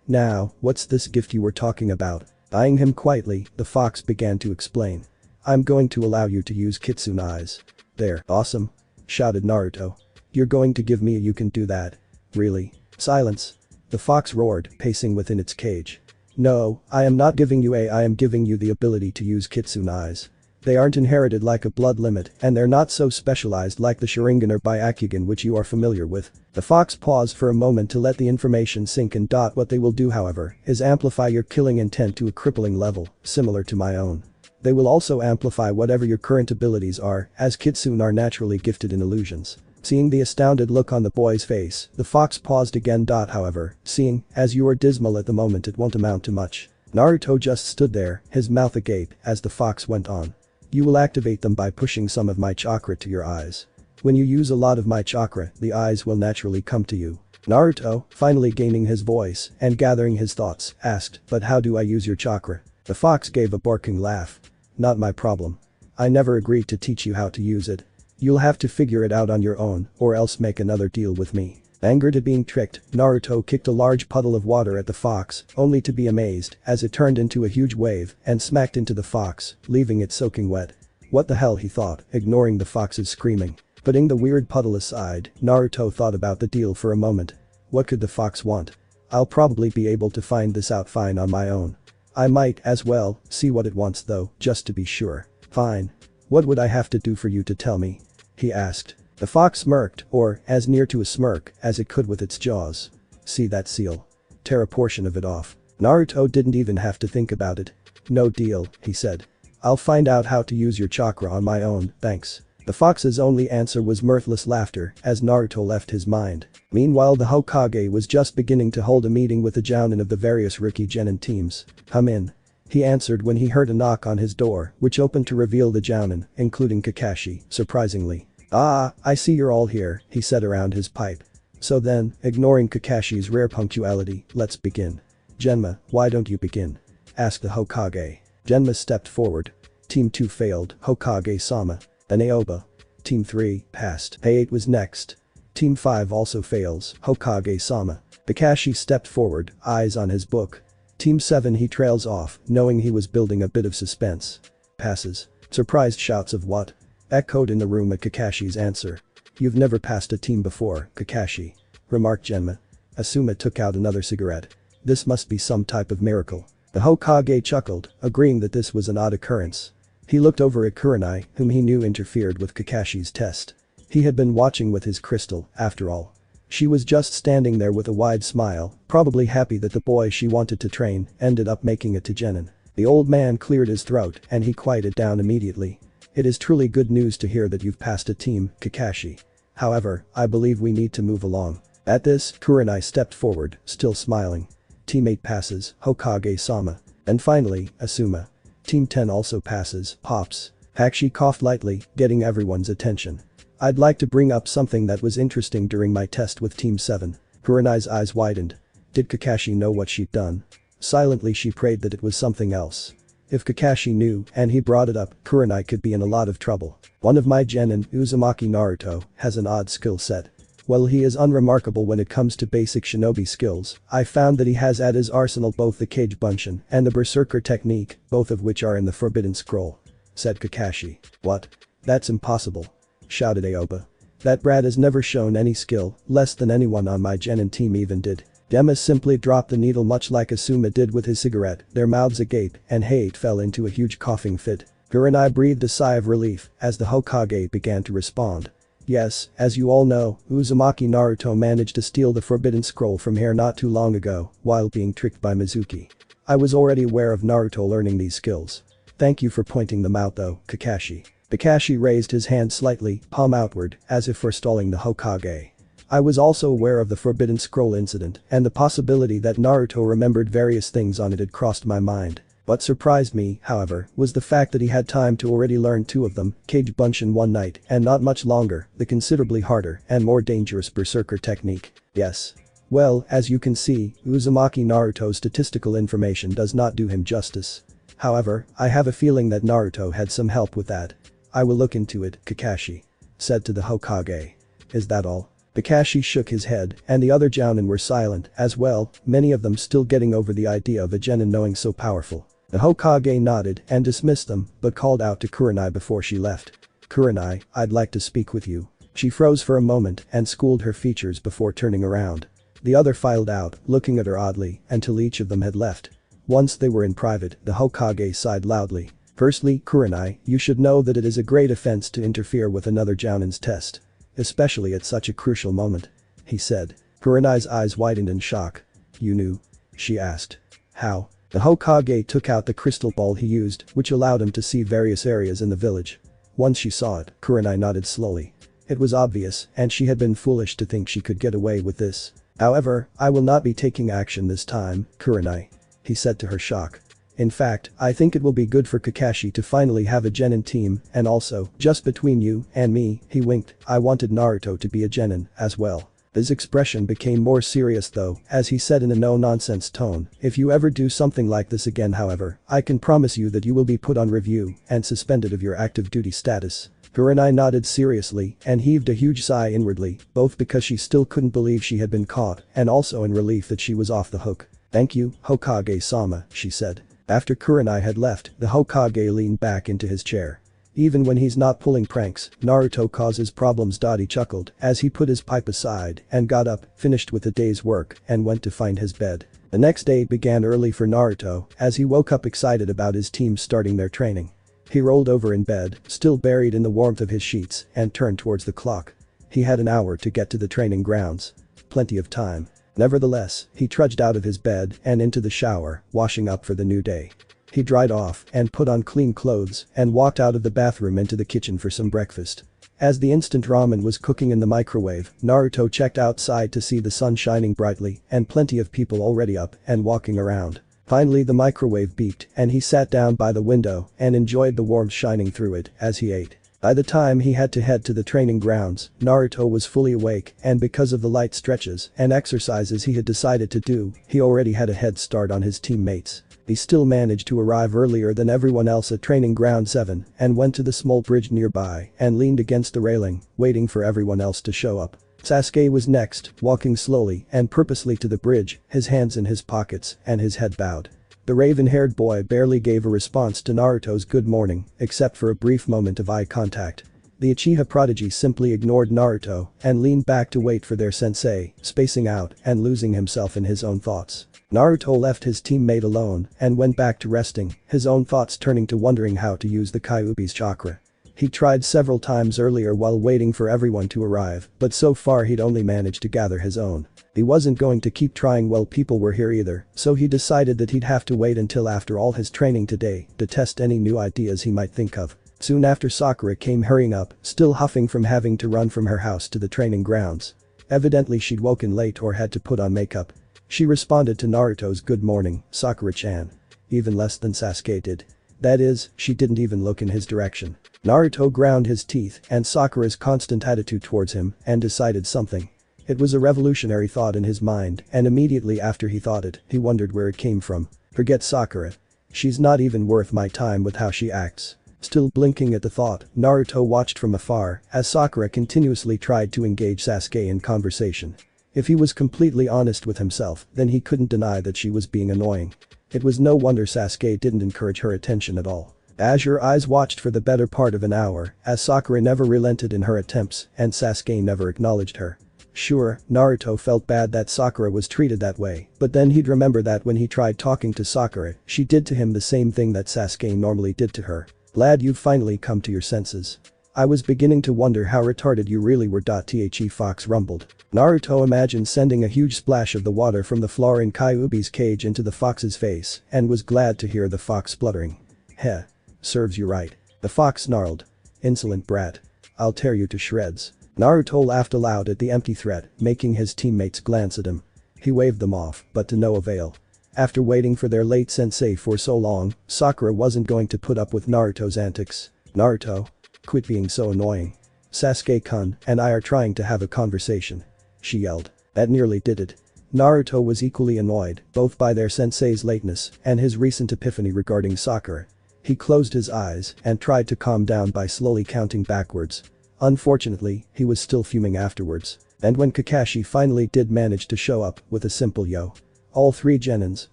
Now, what's this gift you were talking about?" Eyeing him quietly, the fox began to explain. "I'm going to allow you to use Kitsune eyes." "There, awesome," shouted Naruto. "You're going to give me a you can do that? Really?" "Silence." The fox roared, pacing within its cage. "No, I am not giving you I am giving you the ability to use Kitsune eyes. They aren't inherited like a blood limit, and they're not so specialized like the Sharingan or Byakugan which you are familiar with." The fox paused for a moment to let the information sink in. "What they will do, however, is amplify your killing intent to a crippling level, similar to my own. They will also amplify whatever your current abilities are, as Kitsune are naturally gifted in illusions." Seeing the astounded look on the boy's face, the fox paused again. "However, seeing as you are dismal at the moment, it won't amount to much." Naruto just stood there, his mouth agape, as the fox went on. "You will activate them by pushing some of my chakra to your eyes. When you use a lot of my chakra, the eyes will naturally come to you." Naruto, finally gaining his voice and gathering his thoughts, asked, "But how do I use your chakra?" The fox gave a barking laugh. "Not my problem. I never agreed to teach you how to use it. You'll have to figure it out on your own, or else make another deal with me." Angered at being tricked, Naruto kicked a large puddle of water at the fox, only to be amazed as it turned into a huge wave and smacked into the fox, leaving it soaking wet. "What the hell," he thought, ignoring the fox's screaming. Putting the weird puddle aside, Naruto thought about the deal for a moment. What could the fox want? "I'll probably be able to find this out fine on my own. I might, as well, see what it wants though, just to be sure." "Fine. What would I have to do for you to tell me?" he asked. The fox smirked, or as near to a smirk as it could with its jaws. "See that seal? Tear a portion of it off." Naruto didn't even have to think about it. "No deal," he said. "I'll find out how to use your chakra on my own, thanks." The fox's only answer was mirthless laughter as Naruto left his mind. Meanwhile, the Hokage was just beginning to hold a meeting with the Jounin of the various rookie genin teams. "Come in," he answered when he heard a knock on his door, which opened to reveal the Jounin, including Kakashi, surprisingly. "Ah, I see you're all here," he said around his pipe. So then, ignoring Kakashi's rare punctuality, let's begin. Genma, why don't you begin? Asked the Hokage. Genma stepped forward. Team 2 failed, Hokage-sama. Then Aoba. Team 3 passed. A8 was next. Team 5 also fails, Hokage-sama. Kakashi stepped forward, eyes on his book. Team 7 he trails off, knowing he was building a bit of suspense. Passes. Surprised shouts of what? Echoed in the room at Kakashi's answer. You've never passed a team before, Kakashi. Remarked Genma. Asuma took out another cigarette. This must be some type of miracle. The Hokage chuckled, agreeing that this was an odd occurrence. He looked over at Kurenai, whom he knew interfered with Kakashi's test. He had been watching with his crystal, after all. She was just standing there with a wide smile, probably happy that the boy she wanted to train ended up making it to Genin. The old man cleared his throat and he quieted down immediately. It is truly good news to hear that you've passed a team, Kakashi. However, I believe we need to move along. At this, Kurenai stepped forward, still smiling. Teammate passes, Hokage-sama. And finally, Asuma. Team 10 also passes, Pops. Hakushi coughed lightly, getting everyone's attention. I'd like to bring up something that was interesting during my test with Team 7. Kurenai's eyes widened. Did Kakashi know what she'd done? Silently she prayed that it was something else. If Kakashi knew and he brought it up, Kurenai could be in a lot of trouble. One of my genin, Uzumaki Naruto, has an odd skill set. While he is unremarkable when it comes to basic shinobi skills, I found that he has at his arsenal both the Kage Bunshin and the Berserker technique, both of which are in the Forbidden Scroll. Said Kakashi. What? That's impossible. Shouted Aoba. That brat has never shown any skill, less than anyone on my genin team even did. Dema simply dropped the needle much like Asuma did with his cigarette, their mouths agape, and Hate fell into a huge coughing fit. Kurenai breathed a sigh of relief as the Hokage began to respond. Yes, as you all know, Uzumaki Naruto managed to steal the Forbidden Scroll from here not too long ago, while being tricked by Mizuki. I was already aware of Naruto learning these skills. Thank you for pointing them out though, Kakashi. Kakashi raised his hand slightly, palm outward, as if forestalling the Hokage. I was also aware of the Forbidden Scroll incident, and the possibility that Naruto remembered various things on it had crossed my mind. What surprised me, however, was the fact that he had time to already learn two of them, Kage Bunshin one night, and not much longer, the considerably harder and more dangerous Berserker technique. Yes. Well, as you can see, Uzumaki Naruto's statistical information does not do him justice. However, I have a feeling that Naruto had some help with that. I will look into it, Kakashi. Said to the Hokage. Is that all? Kakashi shook his head, and the other jounin were silent as well, many of them still getting over the idea of a genin knowing so powerful. The Hokage nodded and dismissed them, but called out to Kurenai before she left. Kurenai, I'd like to speak with you. She froze for a moment and schooled her features before turning around. The other filed out, looking at her oddly, until each of them had left. Once they were in private, the Hokage sighed loudly. Firstly, Kurenai, you should know that it is a great offense to interfere with another jounin's test. Especially at such a crucial moment. He said. Kurenai's eyes widened in shock. You knew? She asked. How? The Hokage took out the crystal ball he used, which allowed him to see various areas in the village. Once she saw it, Kurenai nodded slowly. It was obvious, and she had been foolish to think she could get away with this. However, I will not be taking action this time, Kurenai. He said to her shock. In fact, I think it will be good for Kakashi to finally have a genin team, and also, just between you and me, he winked, I wanted Naruto to be a genin, as well. His expression became more serious though, as he said in a no-nonsense tone, if you ever do something like this again however, I can promise you that you will be put on review and suspended of your active duty status. Kurenai nodded seriously and heaved a huge sigh inwardly, both because she still couldn't believe she had been caught and also in relief that she was off the hook. Thank you, Hokage-sama, she said. After Kurenai had left, the Hokage leaned back into his chair. Even when he's not pulling pranks, Naruto causes problems. He chuckled as he put his pipe aside and got up, finished with the day's work, and went to find his bed. The next day began early for Naruto as he woke up excited about his team starting their training. He rolled over in bed, still buried in the warmth of his sheets, and turned towards the clock. He had an hour to get to the training grounds. Plenty of time. Nevertheless, he trudged out of his bed and into the shower, washing up for the new day. He dried off and put on clean clothes and walked out of the bathroom into the kitchen for some breakfast. As the instant ramen was cooking in the microwave, Naruto checked outside to see the sun shining brightly and plenty of people already up and walking around. Finally the microwave beeped and he sat down by the window and enjoyed the warmth shining through it as he ate. By the time he had to head to the training grounds, Naruto was fully awake, and because of the light stretches and exercises he had decided to do, he already had a head start on his teammates. He still managed to arrive earlier than everyone else at training ground 7 and went to the small bridge nearby and leaned against the railing, waiting for everyone else to show up. Sasuke was next, walking slowly and purposely to the bridge, his hands in his pockets and his head bowed. The raven-haired boy barely gave a response to Naruto's good morning, except for a brief moment of eye contact. The Uchiha prodigy simply ignored Naruto and leaned back to wait for their sensei, spacing out and losing himself in his own thoughts. Naruto left his teammate alone and went back to resting, his own thoughts turning to wondering how to use the Kyuubi's chakra. He tried several times earlier while waiting for everyone to arrive, but so far he'd only managed to gather his own. He wasn't going to keep trying while people were here either, so he decided that he'd have to wait until after all his training today to test any new ideas he might think of. Soon after, Sakura came hurrying up, still huffing from having to run from her house to the training grounds. Evidently she'd woken late or had to put on makeup. She responded to Naruto's good morning, Sakura-chan. Even less than Sasuke did. That is, she didn't even look in his direction. Naruto ground his teeth and Sakura's constant attitude towards him and decided something. It was a revolutionary thought in his mind, and immediately after he thought it, he wondered where it came from. Forget Sakura. She's not even worth my time with how she acts. Still blinking at the thought, Naruto watched from afar as Sakura continuously tried to engage Sasuke in conversation. If he was completely honest with himself, then he couldn't deny that she was being annoying. It was no wonder Sasuke didn't encourage her attention at all. Azure Eyes watched for the better part of an hour as Sakura never relented in her attempts and Sasuke never acknowledged her. Sure, Naruto felt bad that Sakura was treated that way, but then he'd remember that when he tried talking to Sakura, she did to him the same thing that Sasuke normally did to her. Glad you've finally come to your senses. I was beginning to wonder how retarded you really were. The fox rumbled. Naruto imagined sending a huge splash of the water from the floor in Kyuubi's cage into the fox's face and was glad to hear the fox spluttering. Heh. Serves you right. The fox snarled. Insolent brat. I'll tear you to shreds. Naruto laughed aloud at the empty threat, making his teammates glance at him. He waved them off, but to no avail. After waiting for their late sensei for so long, Sakura wasn't going to put up with Naruto's antics. Naruto. Quit being so annoying. Sasuke-kun and I are trying to have a conversation. She yelled. That nearly did it. Naruto was equally annoyed, both by their sensei's lateness and his recent epiphany regarding Sakura. He closed his eyes and tried to calm down by slowly counting backwards. Unfortunately, he was still fuming afterwards. And when Kakashi finally did manage to show up with a simple yo. All three genins,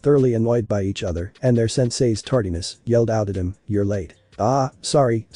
thoroughly annoyed by each other and their sensei's tardiness, yelled out at him, "You're late." "Ah, sorry.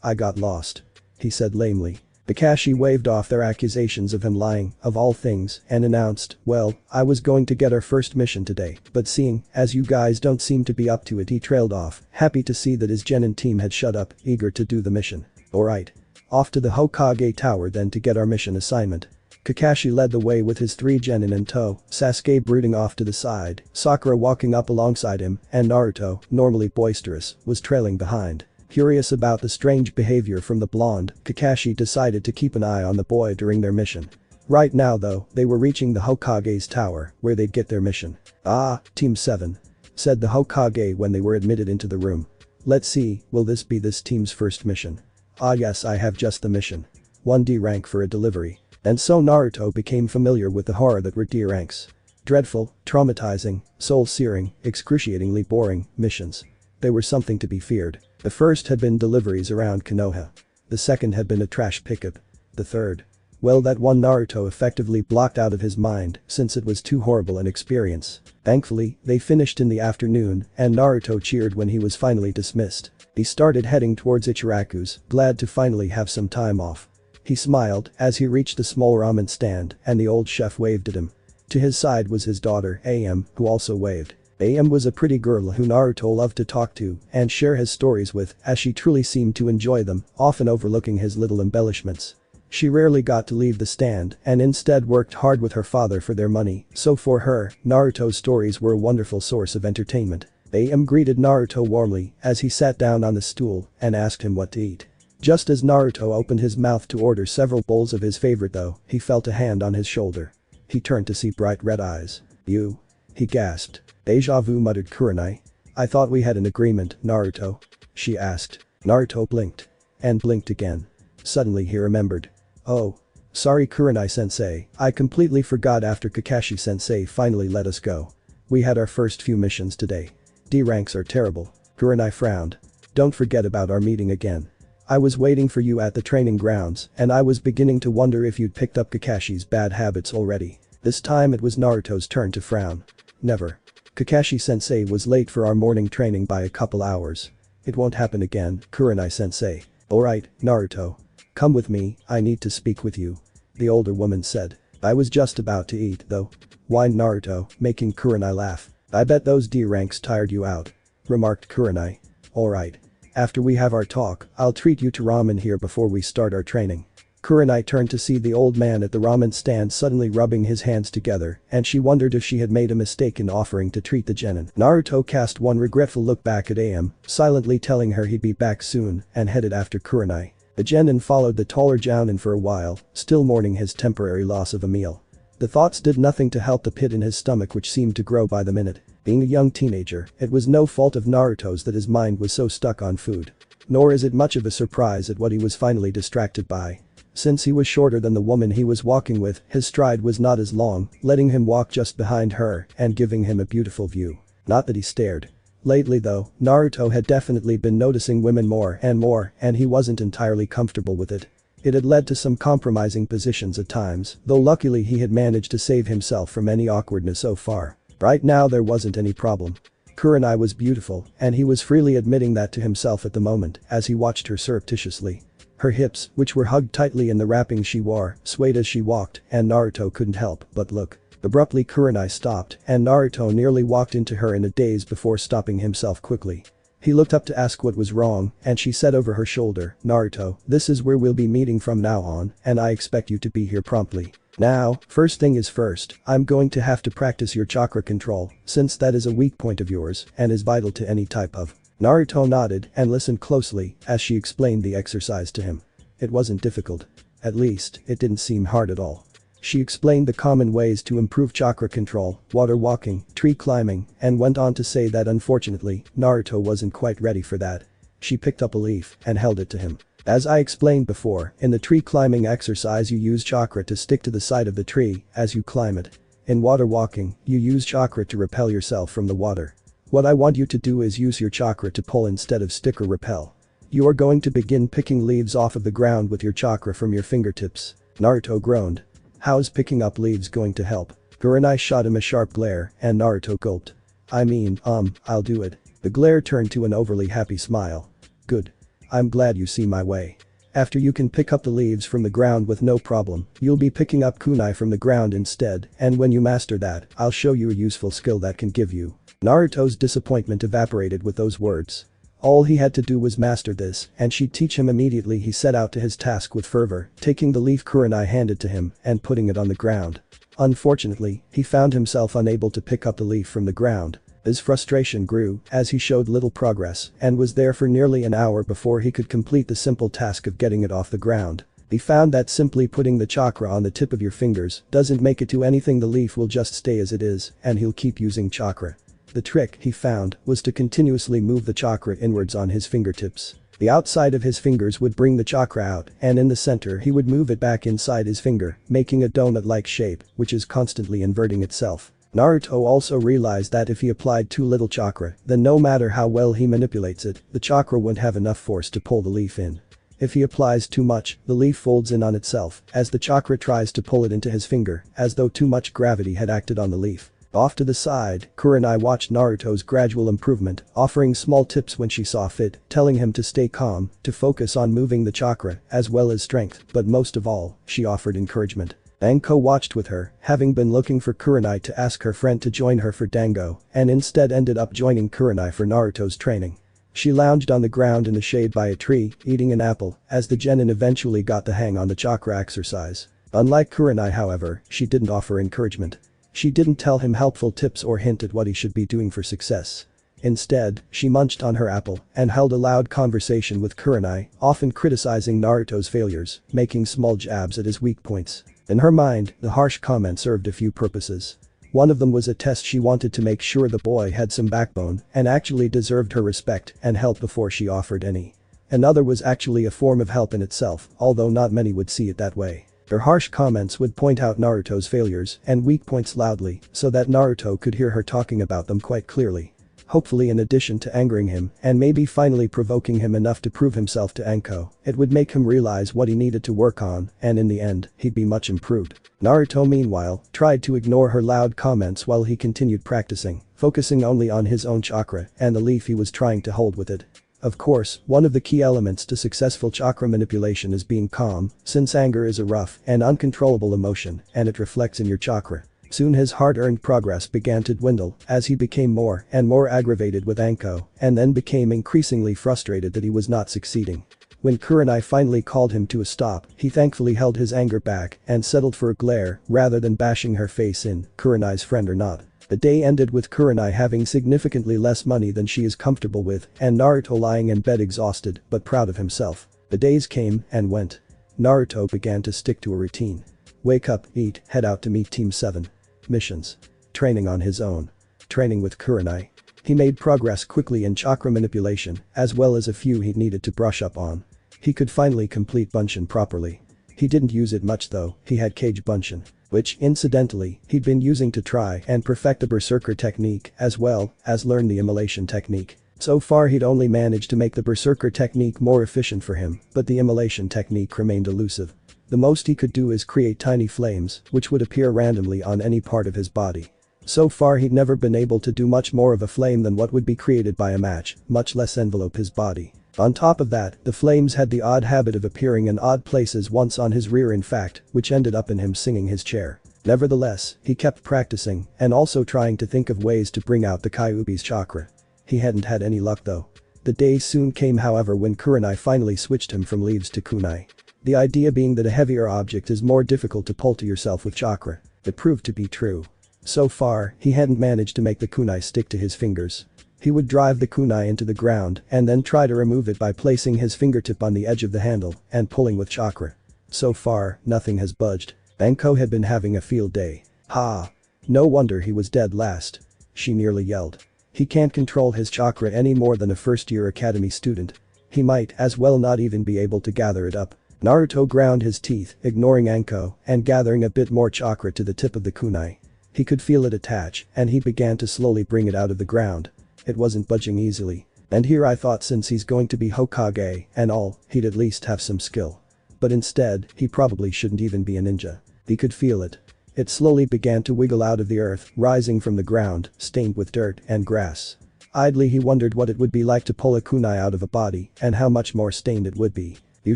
I got lost," he said lamely. Kakashi waved off their accusations of him lying, of all things, and announced, "Well, I was going to get our first mission today, but seeing as you guys don't seem to be up to it," he trailed off, happy to see that his genin team had shut up, eager to do the mission. "Alright. Off to the Hokage tower then to get our mission assignment." Kakashi led the way with his three genin in tow, Sasuke brooding off to the side, Sakura walking up alongside him, and Naruto, normally boisterous, was trailing behind. Curious about the strange behavior from the blonde, Kakashi decided to keep an eye on the boy during their mission. Right now though, they were reaching the Hokage's tower, where they'd get their mission. "Ah, Team 7. Said the Hokage when they were admitted into the room. "Let's see, will this be this team's first mission?" "Ah yes, I have just the mission. 1D rank for a delivery." And so Naruto became familiar with the horror that were D ranks. Dreadful, traumatizing, soul-searing, excruciatingly boring missions. They were something to be feared. The first had been deliveries around Konoha. The second had been a trash pickup. The third. Well, that one Naruto effectively blocked out of his mind since it was too horrible an experience. Thankfully, they finished in the afternoon and Naruto cheered when he was finally dismissed. He started heading towards Ichiraku's, glad to finally have some time off. He smiled as he reached the small ramen stand and the old chef waved at him. To his side was his daughter, AM, who also waved. AM was a pretty girl who Naruto loved to talk to and share his stories with, as she truly seemed to enjoy them, often overlooking his little embellishments. She rarely got to leave the stand and instead worked hard with her father for their money, so for her, Naruto's stories were a wonderful source of entertainment. AM greeted Naruto warmly as he sat down on the stool and asked him what to eat. Just as Naruto opened his mouth to order several bowls of his favorite though, he felt a hand on his shoulder. He turned to see bright red eyes. "You?" he gasped. "Deja vu," muttered Kurenai. "I thought we had an agreement, Naruto." She asked. Naruto blinked. and blinked again. Suddenly he remembered. Oh. Sorry Kurenai-sensei, I completely forgot after Kakashi-sensei finally let us go. We had our first few missions today. D ranks are terrible. Kurenai frowned. Don't forget about our meeting again. I was waiting for you at the training grounds and I was beginning to wonder if you'd picked up Kakashi's bad habits already. This time it was Naruto's turn to frown. Never. Kakashi-sensei was late for our morning training by a couple hours. It won't happen again, Kurenai-sensei. Alright, Naruto. Come with me, I need to speak with you. The older woman said. I was just about to eat though. Whined Naruto, making Kurenai laugh. I bet those D ranks tired you out. Remarked Kurenai. Alright. After we have our talk, I'll treat you to ramen here before we start our training. Kurenai turned to see the old man at the ramen stand suddenly rubbing his hands together and she wondered if she had made a mistake in offering to treat the genin. Naruto cast one regretful look back at AM, silently telling her he'd be back soon and headed after Kurenai. The genin followed the taller jounin for a while, still mourning his temporary loss of a meal. The thoughts did nothing to help the pit in his stomach which seemed to grow by the minute. Being a young teenager, it was no fault of Naruto's that his mind was so stuck on food. Nor is it much of a surprise at what he was finally distracted by. Since he was shorter than the woman he was walking with, his stride was not as long, letting him walk just behind her and giving him a beautiful view. Not that he stared. Lately though, Naruto had definitely been noticing women more and he wasn't entirely comfortable with it. It had led to some compromising positions at times, though luckily he had managed to save himself from any awkwardness so far. Right now there wasn't any problem. Kurenai was beautiful and he was freely admitting that to himself at the moment as he watched her surreptitiously. Her hips, which were hugged tightly in the wrappings she wore, swayed as she walked and Naruto couldn't help but look. Abruptly Kurenai stopped and Naruto nearly walked into her in a daze before stopping himself quickly. He looked up to ask what was wrong and she said over her shoulder, Naruto, this is where we'll be meeting from now on and I expect you to be here promptly. Now, first thing is first, I'm going to have to practice your chakra control since that is a weak point of yours and is vital to any type of. Naruto nodded and listened closely as she explained the exercise to him. It wasn't difficult. At least, it didn't seem hard at all. She explained the common ways to improve chakra control, water walking, tree climbing, and went on to say that unfortunately, Naruto wasn't quite ready for that. She picked up a leaf and held it to him. As I explained before, in the tree climbing exercise you use chakra to stick to the side of the tree as you climb it. In water walking, you use chakra to repel yourself from the water. What I want you to do is use your chakra to pull instead of stick or repel. You are going to begin picking leaves off of the ground with your chakra from your fingertips. Naruto groaned. How's picking up leaves going to help? Kurenai shot him a sharp glare and Naruto gulped. I'll do it. The glare turned to an overly happy smile. Good. I'm glad you see my way. After you can pick up the leaves from the ground with no problem, you'll be picking up kunai from the ground instead and when you master that, I'll show you a useful skill that can give you. Naruto's disappointment evaporated with those words. All he had to do was master this and she'd teach him immediately. He set out to his task with fervor, taking the leaf Kurenai handed to him and putting it on the ground. Unfortunately, he found himself unable to pick up the leaf from the ground. His frustration grew as he showed little progress and was there for nearly an hour before he could complete the simple task of getting it off the ground. He found that simply putting the chakra on the tip of your fingers doesn't make it do anything. The leaf will just stay as it is and he'll keep using chakra. The trick, he found, was to continuously move the chakra inwards on his fingertips. The outside of his fingers would bring the chakra out and in the center he would move it back inside his finger, making a donut-like shape, which is constantly inverting itself. Naruto also realized that if he applied too little chakra, then no matter how well he manipulates it, the chakra wouldn't have enough force to pull the leaf in. If he applies too much, the leaf folds in on itself as the chakra tries to pull it into his finger, as though too much gravity had acted on the leaf. Off to the side, Kurenai watched Naruto's gradual improvement, offering small tips when she saw fit, telling him to stay calm, to focus on moving the chakra, as well as strength, but most of all, she offered encouragement. Anko watched with her, having been looking for Kurenai to ask her friend to join her for Dango, and instead ended up joining Kurenai for Naruto's training. She lounged on the ground in the shade by a tree, eating an apple, as the genin eventually got the hang on the chakra exercise. Unlike Kurenai however, she didn't offer encouragement. She didn't tell him helpful tips or hint at what he should be doing for success. Instead, she munched on her apple and held a loud conversation with Kurenai, often criticizing Naruto's failures, making small jabs at his weak points. In her mind, the harsh comment served a few purposes. One of them was a test. She wanted to make sure the boy had some backbone and actually deserved her respect and help before she offered any. Another was actually a form of help in itself, although not many would see it that way. Her harsh comments would point out Naruto's failures and weak points loudly so that Naruto could hear her talking about them quite clearly. Hopefully, in addition to angering him and maybe finally provoking him enough to prove himself to Anko, it would make him realize what he needed to work on, and in the end, he'd be much improved. Naruto meanwhile tried to ignore her loud comments while he continued practicing, focusing only on his own chakra and the leaf he was trying to hold with it. Of course, one of the key elements to successful chakra manipulation is being calm, since anger is a rough and uncontrollable emotion and it reflects in your chakra. Soon his hard-earned progress began to dwindle as he became more and more aggravated with Anko and then became increasingly frustrated that he was not succeeding. When Kurenai finally called him to a stop, he thankfully held his anger back and settled for a glare rather than bashing her face in, Kurenai's friend or not. The day ended with Kurenai having significantly less money than she is comfortable with and Naruto lying in bed exhausted but proud of himself. The days came and went. Naruto began to stick to a routine. Wake up, eat, head out to meet Team 7. Missions. Training on his own. Training with Kurenai. He made progress quickly in chakra manipulation as well as a few he needed to brush up on. He could finally complete Bunshin properly. He didn't use it much though, he had Kage Bunshin, which, incidentally, he'd been using to try and perfect the Berserker technique as well as learn the immolation technique. So far he'd only managed to make the Berserker technique more efficient for him, but the immolation technique remained elusive. The most he could do is create tiny flames, which would appear randomly on any part of his body. So far he'd never been able to do much more of a flame than what would be created by a match, much less envelope his body. On top of that, the flames had the odd habit of appearing in odd places, once on his rear in fact, which ended up in him singing his chair. Nevertheless, he kept practicing and also trying to think of ways to bring out the Kyuubi's chakra. He hadn't had any luck though. The day soon came however when Kurenai finally switched him from leaves to kunai. The idea being that a heavier object is more difficult to pull to yourself with chakra. It proved to be true. So far, he hadn't managed to make the kunai stick to his fingers. He would drive the kunai into the ground and then try to remove it by placing his fingertip on the edge of the handle and pulling with chakra. So far, nothing has budged. Anko had been having a field day. Ha! No wonder he was dead last. She nearly yelled. He can't control his chakra any more than a first-year academy student. He might as well not even be able to gather it up. Naruto ground his teeth, ignoring Anko and gathering a bit more chakra to the tip of the kunai. He could feel it attach and he began to slowly bring it out of the ground. It wasn't budging easily. And here I thought since he's going to be Hokage and all, he'd at least have some skill. But instead, he probably shouldn't even be a ninja. He could feel it. It slowly began to wiggle out of the earth, rising from the ground, stained with dirt and grass. Idly he wondered what it would be like to pull a kunai out of a body and how much more stained it would be. You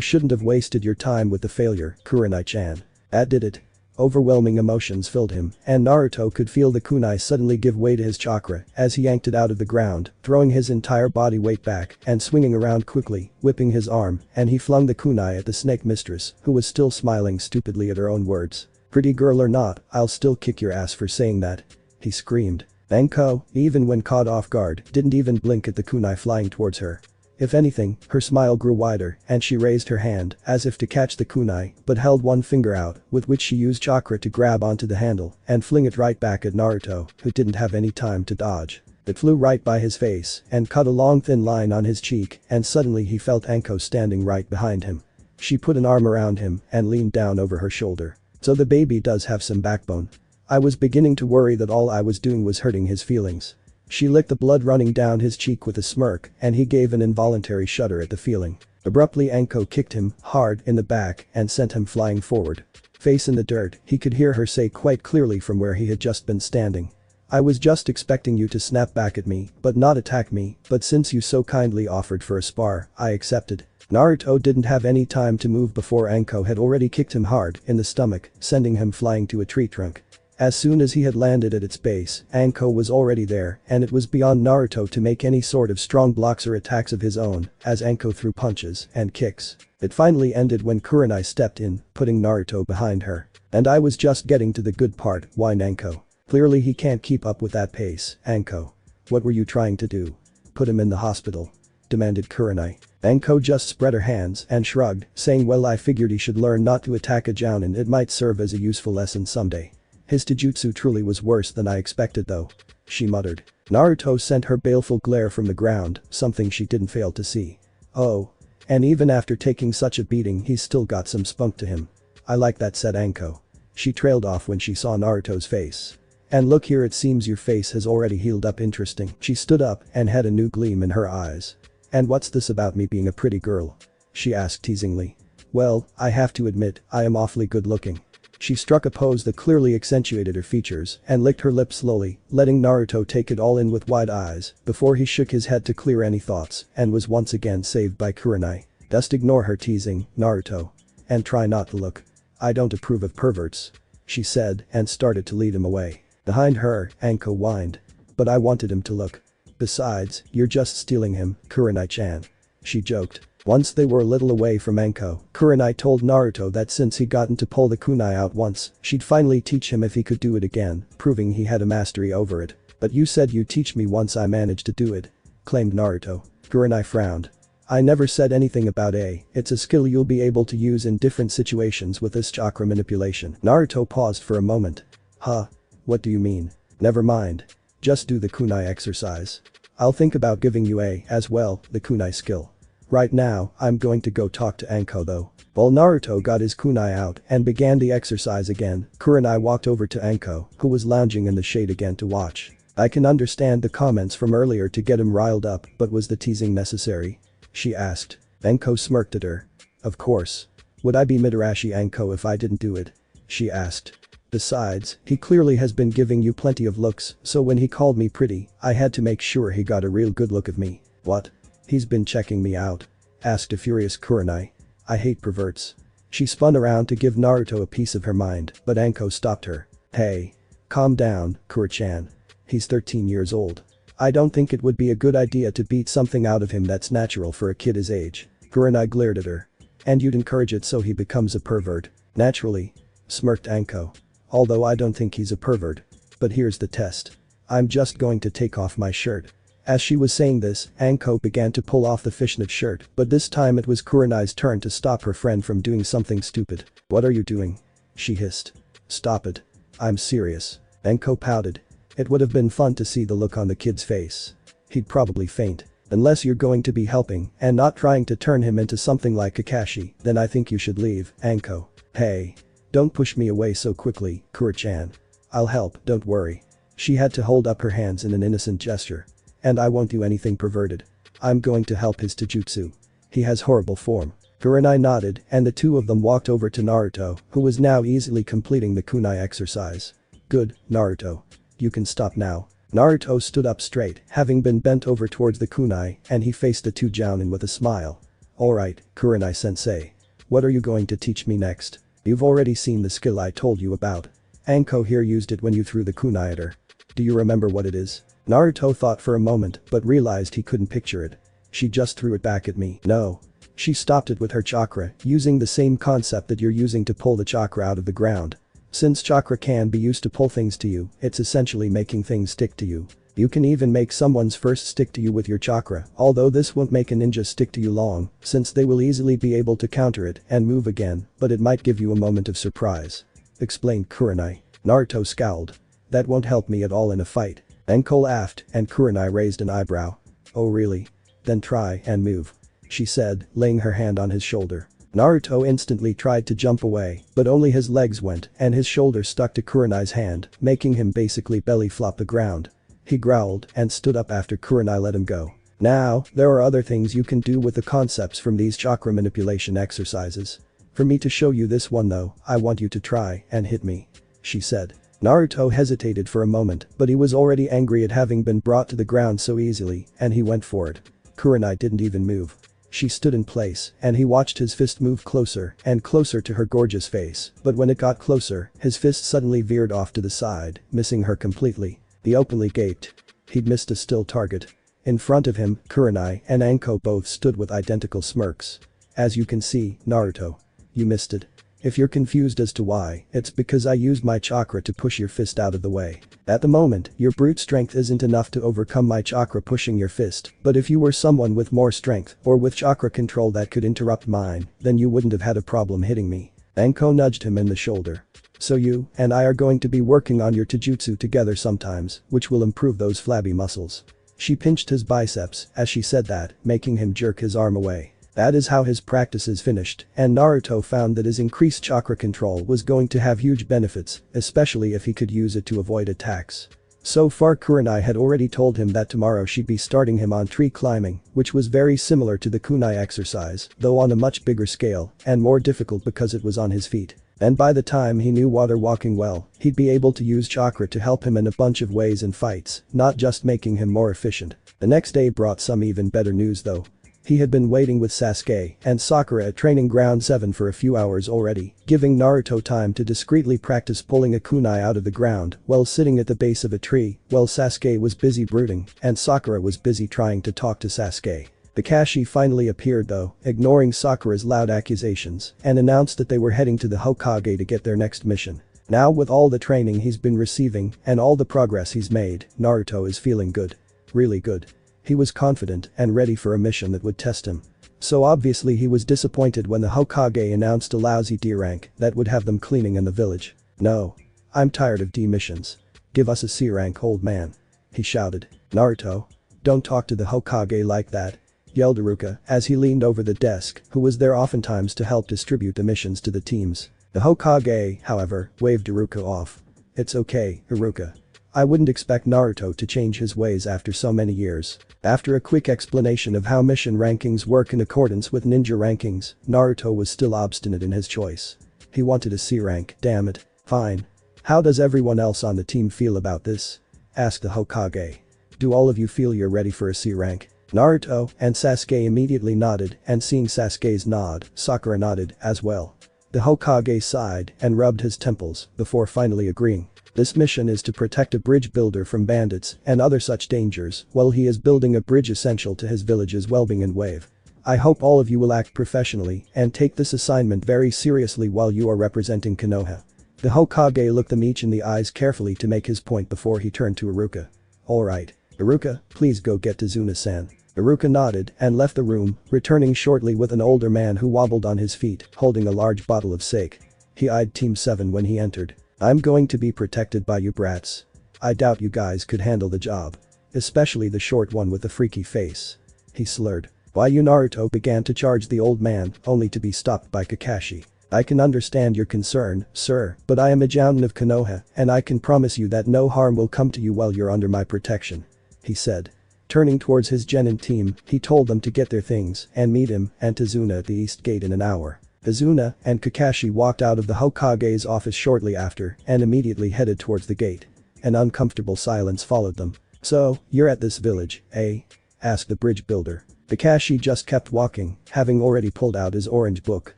shouldn't have wasted your time with the failure, Kurenai-chan. That did it. Overwhelming emotions filled him, and Naruto could feel the kunai suddenly give way to his chakra as he yanked it out of the ground, throwing his entire body weight back and swinging around quickly, whipping his arm, and he flung the kunai at the snake mistress, who was still smiling stupidly at her own words. Pretty girl or not, I'll still kick your ass for saying that. He screamed. Anko, even when caught off guard, didn't even blink at the kunai flying towards her. If anything, her smile grew wider and she raised her hand as if to catch the kunai but held one finger out with which she used chakra to grab onto the handle and fling it right back at Naruto, who didn't have any time to dodge. It flew right by his face and cut a long thin line on his cheek and suddenly he felt Anko standing right behind him. She put an arm around him and leaned down over her shoulder. So the baby does have some backbone. I was beginning to worry that all I was doing was hurting his feelings. She licked the blood running down his cheek with a smirk and he gave an involuntary shudder at the feeling. Abruptly Anko kicked him hard in the back and sent him flying forward. Face in the dirt, he could hear her say quite clearly from where he had just been standing. I was just expecting you to snap back at me, but not attack me, but since you so kindly offered for a spar, I accepted. Naruto didn't have any time to move before Anko had already kicked him hard in the stomach, sending him flying to a tree trunk. As soon as he had landed at its base, Anko was already there and it was beyond Naruto to make any sort of strong blocks or attacks of his own as Anko threw punches and kicks. It finally ended when Kurenai stepped in, putting Naruto behind her. And I was just getting to the good part, whined Anko. Clearly he can't keep up with that pace, Anko. What were you trying to do? Put him in the hospital, demanded Kurenai. Anko just spread her hands and shrugged, saying well I figured he should learn not to attack a jounin, it might serve as a useful lesson someday. His taijutsu truly was worse than I expected though. She muttered. Naruto sent her baleful glare from the ground, something she didn't fail to see. Oh. And even after taking such a beating he's still got some spunk to him. I like that, said Anko. She trailed off when she saw Naruto's face. And look here, it seems your face has already healed up. Interesting. She stood up and had a new gleam in her eyes. And what's this about me being a pretty girl? She asked teasingly. Well, I have to admit, I am awfully good looking. She struck a pose that clearly accentuated her features and licked her lips slowly, letting Naruto take it all in with wide eyes before he shook his head to clear any thoughts and was once again saved by Kurenai. Just ignore her teasing, Naruto. And try not to look. I don't approve of perverts. She said and started to lead him away. Behind her, Anko whined. But I wanted him to look. Besides, you're just stealing him, Kurenai-chan. She joked. Once they were a little away from Anko, Kurenai told Naruto that since he'd gotten to pull the kunai out once, she'd finally teach him if he could do it again, proving he had a mastery over it. But you said you'd teach me once I managed to do it, claimed Naruto. Kurenai frowned. I never said anything about it's a skill you'll be able to use in different situations with this chakra manipulation. Naruto paused for a moment. Huh? What do you mean? Never mind. Just do the kunai exercise. I'll think about giving you as well, the kunai skill. Right now, I'm going to go talk to Anko though. While Naruto got his kunai out and began the exercise again, Kurenai walked over to Anko, who was lounging in the shade again to watch. I can understand the comments from earlier to get him riled up, but was the teasing necessary? She asked. Anko smirked at her. Of course. Would I be Mitarashi Anko if I didn't do it? She asked. Besides, he clearly has been giving you plenty of looks, so when he called me pretty, I had to make sure he got a real good look of me. What? He's been checking me out? Asked a furious Kurenai. I hate perverts. She spun around to give Naruto a piece of her mind, but Anko stopped her. Hey. Calm down, Kure-chan. He's 13 years old. I don't think it would be a good idea to beat something out of him that's natural for a kid his age. Kurenai glared at her. And you'd encourage it so he becomes a pervert? Naturally. Smirked Anko. Although I don't think he's a pervert. But here's the test. I'm just going to take off my shirt. As she was saying this, Anko began to pull off the fishnet shirt, but this time it was Kurenai's turn to stop her friend from doing something stupid. What are you doing? She hissed. Stop it. I'm serious. Anko pouted. It would have been fun to see the look on the kid's face. He'd probably faint. Unless you're going to be helping and not trying to turn him into something like Kakashi, then I think you should leave, Anko. Hey. Don't push me away so quickly, Kure-chan. I'll help, don't worry. She had to hold up her hands in an innocent gesture. And I won't do anything perverted. I'm going to help his taijutsu. He has horrible form. Kurenai nodded and the two of them walked over to Naruto, who was now easily completing the kunai exercise. Good, Naruto. You can stop now. Naruto stood up straight, having been bent over towards the kunai, and he faced the two jounin with a smile. Alright, Kurenai-sensei. What are you going to teach me next? You've already seen the skill I told you about. Anko here used it when you threw the kunai at her. Do you remember what it is? Naruto thought for a moment but realized he couldn't picture it. She just threw it back at me. No. She stopped it with her chakra, using the same concept that you're using to pull the chakra out of the ground. Since chakra can be used to pull things to you, it's essentially making things stick to you. You can even make someone's first stick to you with your chakra, although this won't make a ninja stick to you long, since they will easily be able to counter it and move again, but it might give you a moment of surprise. Explained Kurenai. Naruto scowled. That won't help me at all in a fight. Anko laughed and Kurenai raised an eyebrow. Oh really? Then try and move. She said, laying her hand on his shoulder. Naruto instantly tried to jump away, but only his legs went and his shoulder stuck to Kurenai's hand, making him basically belly flop the ground. He growled and stood up after Kurenai let him go. Now, there are other things you can do with the concepts from these chakra manipulation exercises. For me to show you this one though, I want you to try and hit me. She said. Naruto hesitated for a moment, but he was already angry at having been brought to the ground so easily, and he went for it. Kurenai didn't even move. She stood in place, and he watched his fist move closer and closer to her gorgeous face, but when it got closer, his fist suddenly veered off to the side, missing her completely. He openly gaped. He'd missed a still target. In front of him, Kurenai and Anko both stood with identical smirks. As you can see, Naruto. You missed it. If you're confused as to why, it's because I used my chakra to push your fist out of the way. At the moment, your brute strength isn't enough to overcome my chakra pushing your fist, but if you were someone with more strength or with chakra control that could interrupt mine, then you wouldn't have had a problem hitting me. Anko nudged him in the shoulder. So you and I are going to be working on your taijutsu together sometimes, which will improve those flabby muscles. She pinched his biceps as she said that, making him jerk his arm away. That is how his practices finished, and Naruto found that his increased chakra control was going to have huge benefits, especially if he could use it to avoid attacks. So far Kurenai had already told him that tomorrow she'd be starting him on tree climbing, which was very similar to the kunai exercise, though on a much bigger scale, and more difficult because it was on his feet. And by the time he knew water walking well, he'd be able to use chakra to help him in a bunch of ways in fights, not just making him more efficient. The next day brought some even better news though. He had been waiting with Sasuke and Sakura at training ground 7 for a few hours already, giving Naruto time to discreetly practice pulling a kunai out of the ground while sitting at the base of a tree while Sasuke was busy brooding and Sakura was busy trying to talk to Sasuke. Kakashi finally appeared though, ignoring Sakura's loud accusations, and announced that they were heading to the Hokage to get their next mission. Now with all the training he's been receiving and all the progress he's made, Naruto is feeling good. Really good. He was confident and ready for a mission that would test him. So obviously he was disappointed when the Hokage announced a lousy D rank that would have them cleaning in the village. "No. I'm tired of D missions. Give us a C rank, old man," he shouted. "Naruto. Don't talk to the Hokage like that," yelled Iruka as he leaned over the desk, who was there oftentimes to help distribute the missions to the teams. The Hokage, however, waved Iruka off. "It's okay, Iruka. I wouldn't expect Naruto to change his ways after so many years." After a quick explanation of how mission rankings work in accordance with ninja rankings, Naruto was still obstinate in his choice. He wanted a C rank, damn it. "Fine. How does everyone else on the team feel about this?" asked the Hokage. "Do all of you feel you're ready for a C rank?" Naruto and Sasuke immediately nodded, and seeing Sasuke's nod, Sakura nodded as well. The Hokage sighed and rubbed his temples before finally agreeing. This mission is to protect a bridge builder from bandits and other such dangers while he is building a bridge essential to his village's well-being and wave. I hope all of you will act professionally and take this assignment very seriously while you are representing Konoha. The Hokage looked them each in the eyes carefully to make his point before he turned to Iruka. "Alright. Iruka, please go get Tazuna-san." Iruka nodded and left the room, returning shortly with an older man who wobbled on his feet, holding a large bottle of sake. He eyed Team 7 when he entered. "I'm going to be protected by you brats. I doubt you guys could handle the job. Especially the short one with the freaky face," he slurred. While Naruto began to charge the old man, only to be stopped by Kakashi. "I can understand your concern, sir, but I am a Jounin of Konoha, and I can promise you that no harm will come to you while you're under my protection," he said. Turning towards his genin team, he told them to get their things and meet him and Tazuna at the east gate in an hour. Tazuna and Kakashi walked out of the Hokage's office shortly after and immediately headed towards the gate. An uncomfortable silence followed them. "So, you're at this village, eh?" asked the bridge builder. Kakashi just kept walking, having already pulled out his orange book.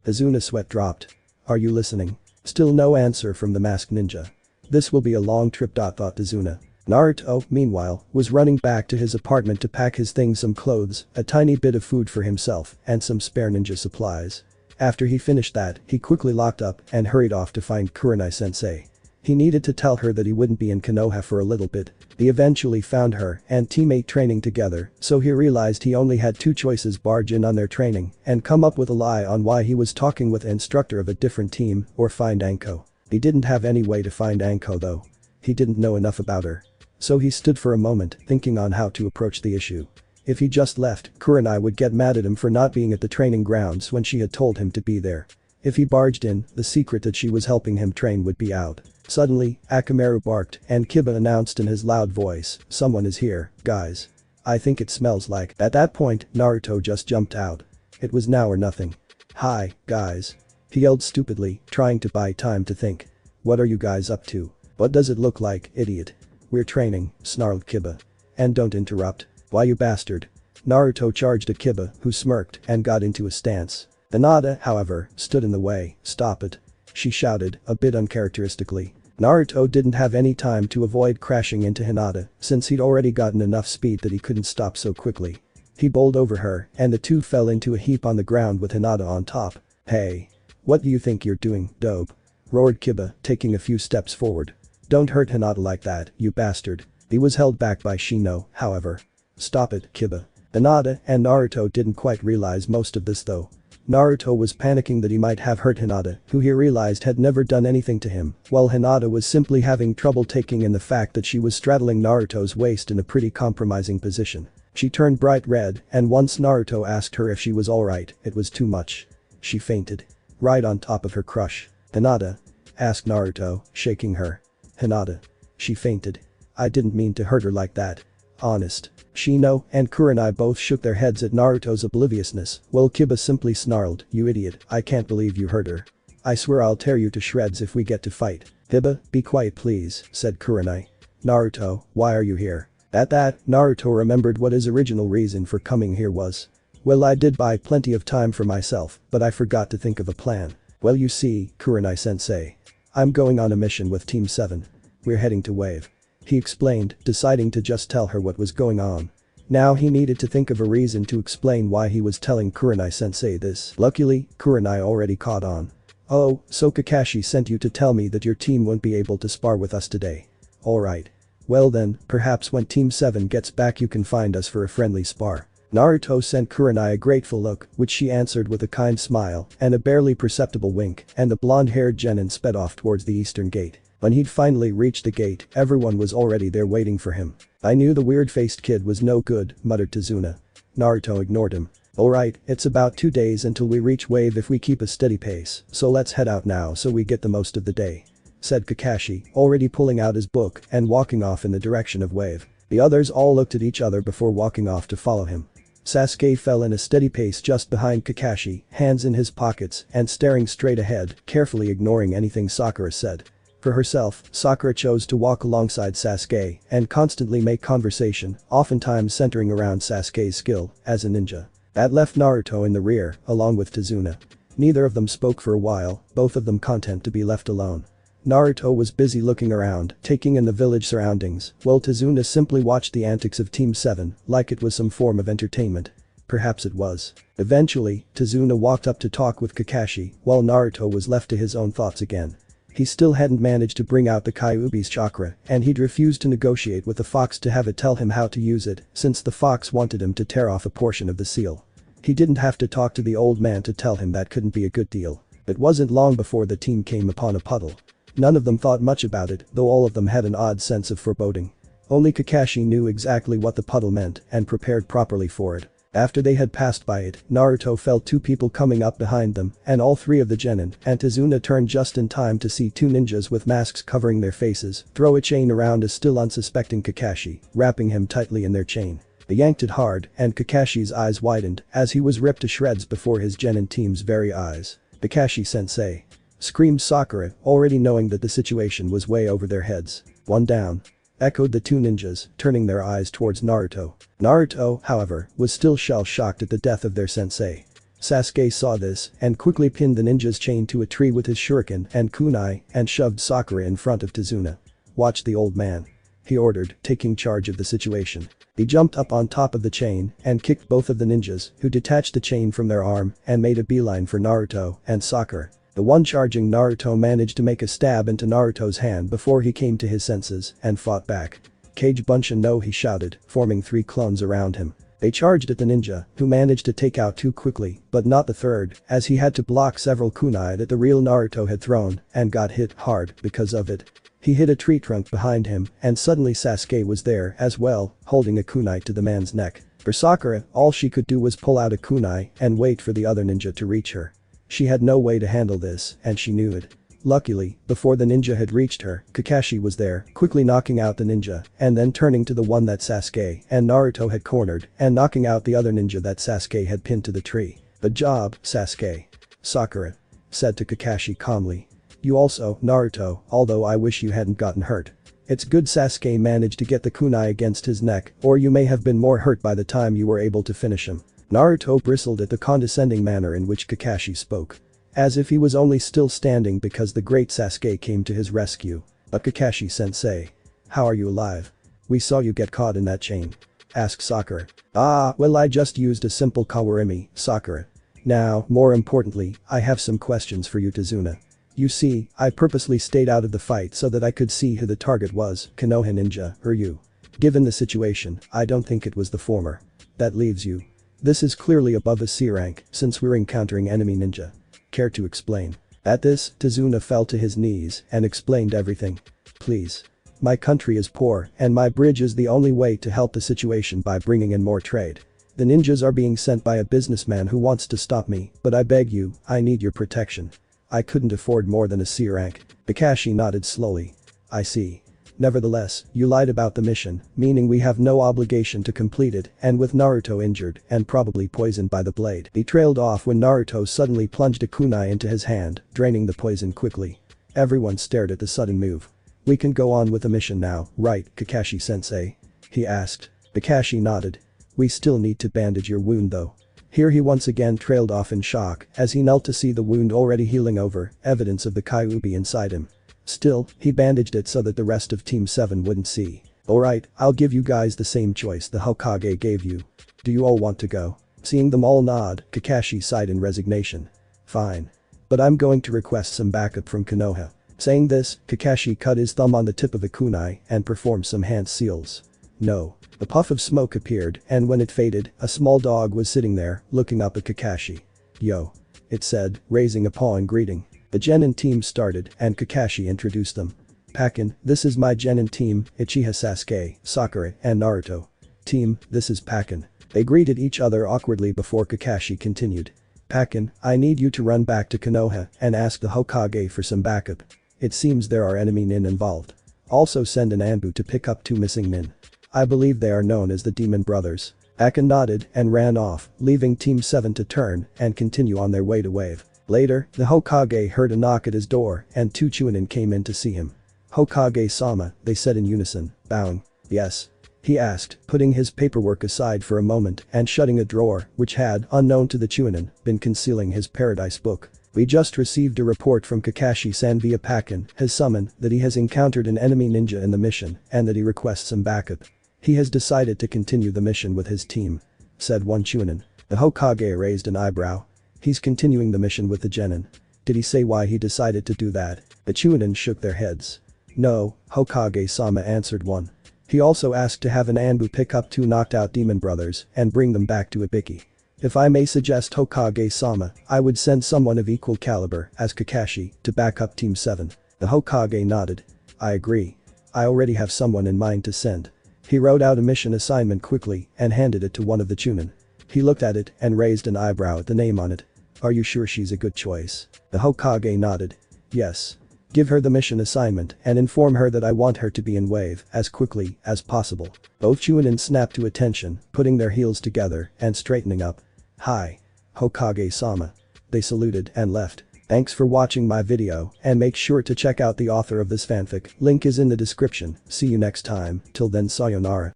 Tazuna's sweat dropped. "Are you listening?" Still no answer from the masked ninja. "This will be a long trip," thought Tazuna. Naruto, meanwhile, was running back to his apartment to pack his things, some clothes, a tiny bit of food for himself, and some spare ninja supplies. After he finished that, he quickly locked up and hurried off to find Kurenai Sensei. He needed to tell her that he wouldn't be in Konoha for a little bit. He eventually found her and teammate training together, so he realized he only had two choices: barge in on their training and come up with a lie on why he was talking with an instructor of a different team, or find Anko. He didn't have any way to find Anko though. He didn't know enough about her. So he stood for a moment, thinking on how to approach the issue. If he just left, Kurenai would get mad at him for not being at the training grounds when she had told him to be there. If he barged in, the secret that she was helping him train would be out. Suddenly, Akamaru barked and Kiba announced in his loud voice, "Someone is here, guys. I think it smells like." At that point, Naruto just jumped out. It was now or nothing. "Hi, guys," he yelled stupidly, trying to buy time to think. "What are you guys up to? What does it look like, idiot?" "We're training," snarled Kiba. "And don't interrupt. Why, you bastard." Naruto charged at Kiba, who smirked and got into a stance. Hinata, however, stood in the way. "Stop it," she shouted, a bit uncharacteristically. Naruto didn't have any time to avoid crashing into Hinata, since he'd already gotten enough speed that he couldn't stop so quickly. He bowled over her, and the two fell into a heap on the ground with Hinata on top. "Hey. What do you think you're doing, dope?" roared Kiba, taking a few steps forward. "Don't hurt Hinata like that, you bastard." He was held back by Shino, however. "Stop it, Kiba." Hinata and Naruto didn't quite realize most of this though. Naruto was panicking that he might have hurt Hinata, who he realized had never done anything to him, while Hinata was simply having trouble taking in the fact that she was straddling Naruto's waist in a pretty compromising position. She turned bright red, and once Naruto asked her if she was alright, it was too much. She fainted. Right on top of her crush. "Hinata?" asked Naruto, shaking her. "Hinata." She fainted. "I didn't mean to hurt her like that. Honest." Shino and Kurenai both shook their heads at Naruto's obliviousness, while Kiba simply snarled, "You idiot, I can't believe you hurt her. I swear I'll tear you to shreds if we get to fight." "Kiba, be quiet please," said Kurenai. "Naruto, why are you here?" At that, Naruto remembered what his original reason for coming here was. "Well, I did buy plenty of time for myself, but I forgot to think of a plan. Well, you see, Kurenai-sensei. I'm going on a mission with Team 7. We're heading to Wave." He explained, deciding to just tell her what was going on. Now he needed to think of a reason to explain why he was telling Kurenai-sensei this. Luckily, Kurenai already caught on. "Oh, so Kakashi sent you to tell me that your team won't be able to spar with us today. Alright. Well then, perhaps when Team 7 gets back you can find us for a friendly spar." Naruto sent Kurenai a grateful look, which she answered with a kind smile and a barely perceptible wink, and the blonde-haired genin sped off towards the eastern gate. When he'd finally reached the gate, everyone was already there waiting for him. "I knew the weird-faced kid was no good," muttered Tazuna. Naruto ignored him. "Alright, it's about 2 days until we reach Wave if we keep a steady pace, so let's head out now so we get the most of the day," said Kakashi, already pulling out his book and walking off in the direction of Wave. The others all looked at each other before walking off to follow him. Sasuke fell in a steady pace just behind Kakashi, hands in his pockets and staring straight ahead, carefully ignoring anything Sakura said. For herself, Sakura chose to walk alongside Sasuke and constantly make conversation, oftentimes centering around Sasuke's skill as a ninja. That left Naruto in the rear, along with Tazuna. Neither of them spoke for a while, both of them content to be left alone. Naruto was busy looking around, taking in the village surroundings, while Tazuna simply watched the antics of Team 7 like it was some form of entertainment. Perhaps it was. Eventually, Tazuna walked up to talk with Kakashi, while Naruto was left to his own thoughts again. He still hadn't managed to bring out the Kyuubi's chakra, and he'd refused to negotiate with the fox to have it tell him how to use it, since the fox wanted him to tear off a portion of the seal. He didn't have to talk to the old man to tell him that couldn't be a good deal. It wasn't long before the team came upon a puddle. None of them thought much about it, though all of them had an odd sense of foreboding. Only Kakashi knew exactly what the puddle meant and prepared properly for it. After they had passed by it, Naruto felt 2 people coming up behind them, and all 3 of the genin, and Tazuna turned just in time to see 2 ninjas with masks covering their faces throw a chain around a still unsuspecting Kakashi, wrapping him tightly in their chain. They yanked it hard, and Kakashi's eyes widened as he was ripped to shreds before his genin team's very eyes. "Kakashi-sensei!" screamed Sakura, already knowing that the situation was way over their heads. "One down," echoed the 2 ninjas, turning their eyes towards Naruto. Naruto, however, was still shell-shocked at the death of their sensei. Sasuke saw this and quickly pinned the ninja's chain to a tree with his shuriken and kunai and shoved Sakura in front of Tazuna. "Watch the old man," he ordered, taking charge of the situation. He jumped up on top of the chain and kicked both of the ninjas, who detached the chain from their arm and made a beeline for Naruto and Sakura. The one charging Naruto managed to make a stab into Naruto's hand before he came to his senses and fought back. "Kage Bunshin no," he shouted, forming 3 clones around him. They charged at the ninja, who managed to take out 2 quickly, but not the third, as he had to block several kunai that the real Naruto had thrown and got hit hard because of it. He hit a tree trunk behind him, and suddenly Sasuke was there as well, holding a kunai to the man's neck. For Sakura, all she could do was pull out a kunai and wait for the other ninja to reach her. She had no way to handle this, and she knew it. Luckily, before the ninja had reached her, Kakashi was there, quickly knocking out the ninja, and then turning to the one that Sasuke and Naruto had cornered, and knocking out the other ninja that Sasuke had pinned to the tree. "Good job, Sasuke," Sakura said to Kakashi calmly. "You also, Naruto, although I wish you hadn't gotten hurt. It's good Sasuke managed to get the kunai against his neck, or you may have been more hurt by the time you were able to finish him." Naruto bristled at the condescending manner in which Kakashi spoke. As if he was only still standing because the great Sasuke came to his rescue. "But Kakashi-sensei, how are you alive? We saw you get caught in that chain," asked Sakura. "Ah, well, I just used a simple kawarimi, Sakura. Now, more importantly, I have some questions for you, Tazuna. You see, I purposely stayed out of the fight so that I could see who the target was, Konoha ninja or you. Given the situation, I don't think it was the former. That leaves you. This is clearly above a C rank, since we're encountering enemy ninja. Care to explain?" At this, Tazuna fell to his knees and explained everything. "Please. My country is poor and my bridge is the only way to help the situation by bringing in more trade. The ninjas are being sent by a businessman who wants to stop me, but I beg you, I need your protection. I couldn't afford more than a C rank. Kakashi nodded slowly. I see. Nevertheless, you lied about the mission, meaning we have no obligation to complete it, and with Naruto injured and probably poisoned by the blade. He trailed off when Naruto suddenly plunged a kunai into his hand, draining the poison quickly. Everyone stared at the sudden move. We can go on with the mission now, right, Kakashi-sensei? He asked. Kakashi nodded. We still need to bandage your wound though. Here he once again trailed off in shock as he knelt to see the wound already healing over, evidence of the Kyuubi inside him. Still, he bandaged it so that the rest of Team 7 wouldn't see. Alright, I'll give you guys the same choice the Hokage gave you. Do you all want to go? Seeing them all nod, Kakashi sighed in resignation. Fine. But I'm going to request some backup from Konoha. Saying this, Kakashi cut his thumb on the tip of a kunai and performed some hand seals. No. A puff of smoke appeared and when it faded, a small dog was sitting there, looking up at Kakashi. Yo. It said, raising a paw in greeting. The Genin team started and Kakashi introduced them. Pakin, this is my Genin team, Uchiha Sasuke, Sakura, and Naruto. Team, this is Pakin. They greeted each other awkwardly before Kakashi continued. Pakin, I need you to run back to Konoha and ask the Hokage for some backup. It seems there are enemy nin involved. Also send an Anbu to pick up 2 missing nin. I believe they are known as the Demon Brothers. Pakin nodded and ran off, leaving Team 7 to turn and continue on their way to Wave. Later, the Hokage heard a knock at his door and 2 Chunin came in to see him. Hokage-sama, they said in unison, bowing. Yes? He asked, putting his paperwork aside for a moment and shutting a drawer which had, unknown to the Chunin, been concealing his paradise book. We just received a report from Kakashi-san via Pakin, his summon, that he has encountered an enemy ninja in the mission and that he requests some backup. He has decided to continue the mission with his team. Said one Chunin. The Hokage raised an eyebrow. He's continuing the mission with the Genin. Did he say why he decided to do that? The Chunin shook their heads. No, Hokage-sama answered one. He also asked to have an Anbu pick up 2 knocked out demon brothers and bring them back to Ibiki. If I may suggest Hokage-sama, I would send someone of equal caliber as Kakashi to back up Team 7. The Hokage nodded. I agree. I already have someone in mind to send. He wrote out a mission assignment quickly and handed it to one of the Chunin. He looked at it and raised an eyebrow at the name on it. Are you sure she's a good choice? The Hokage nodded. Yes. Give her the mission assignment and inform her that I want her to be in Wave as quickly as possible. Both Chunin snapped to attention, putting their heels together and straightening up. Hi. Hokage-sama. They saluted and left. Thanks for watching my video and make sure to check out the author of this fanfic, link is in the description. See you next time, till then sayonara.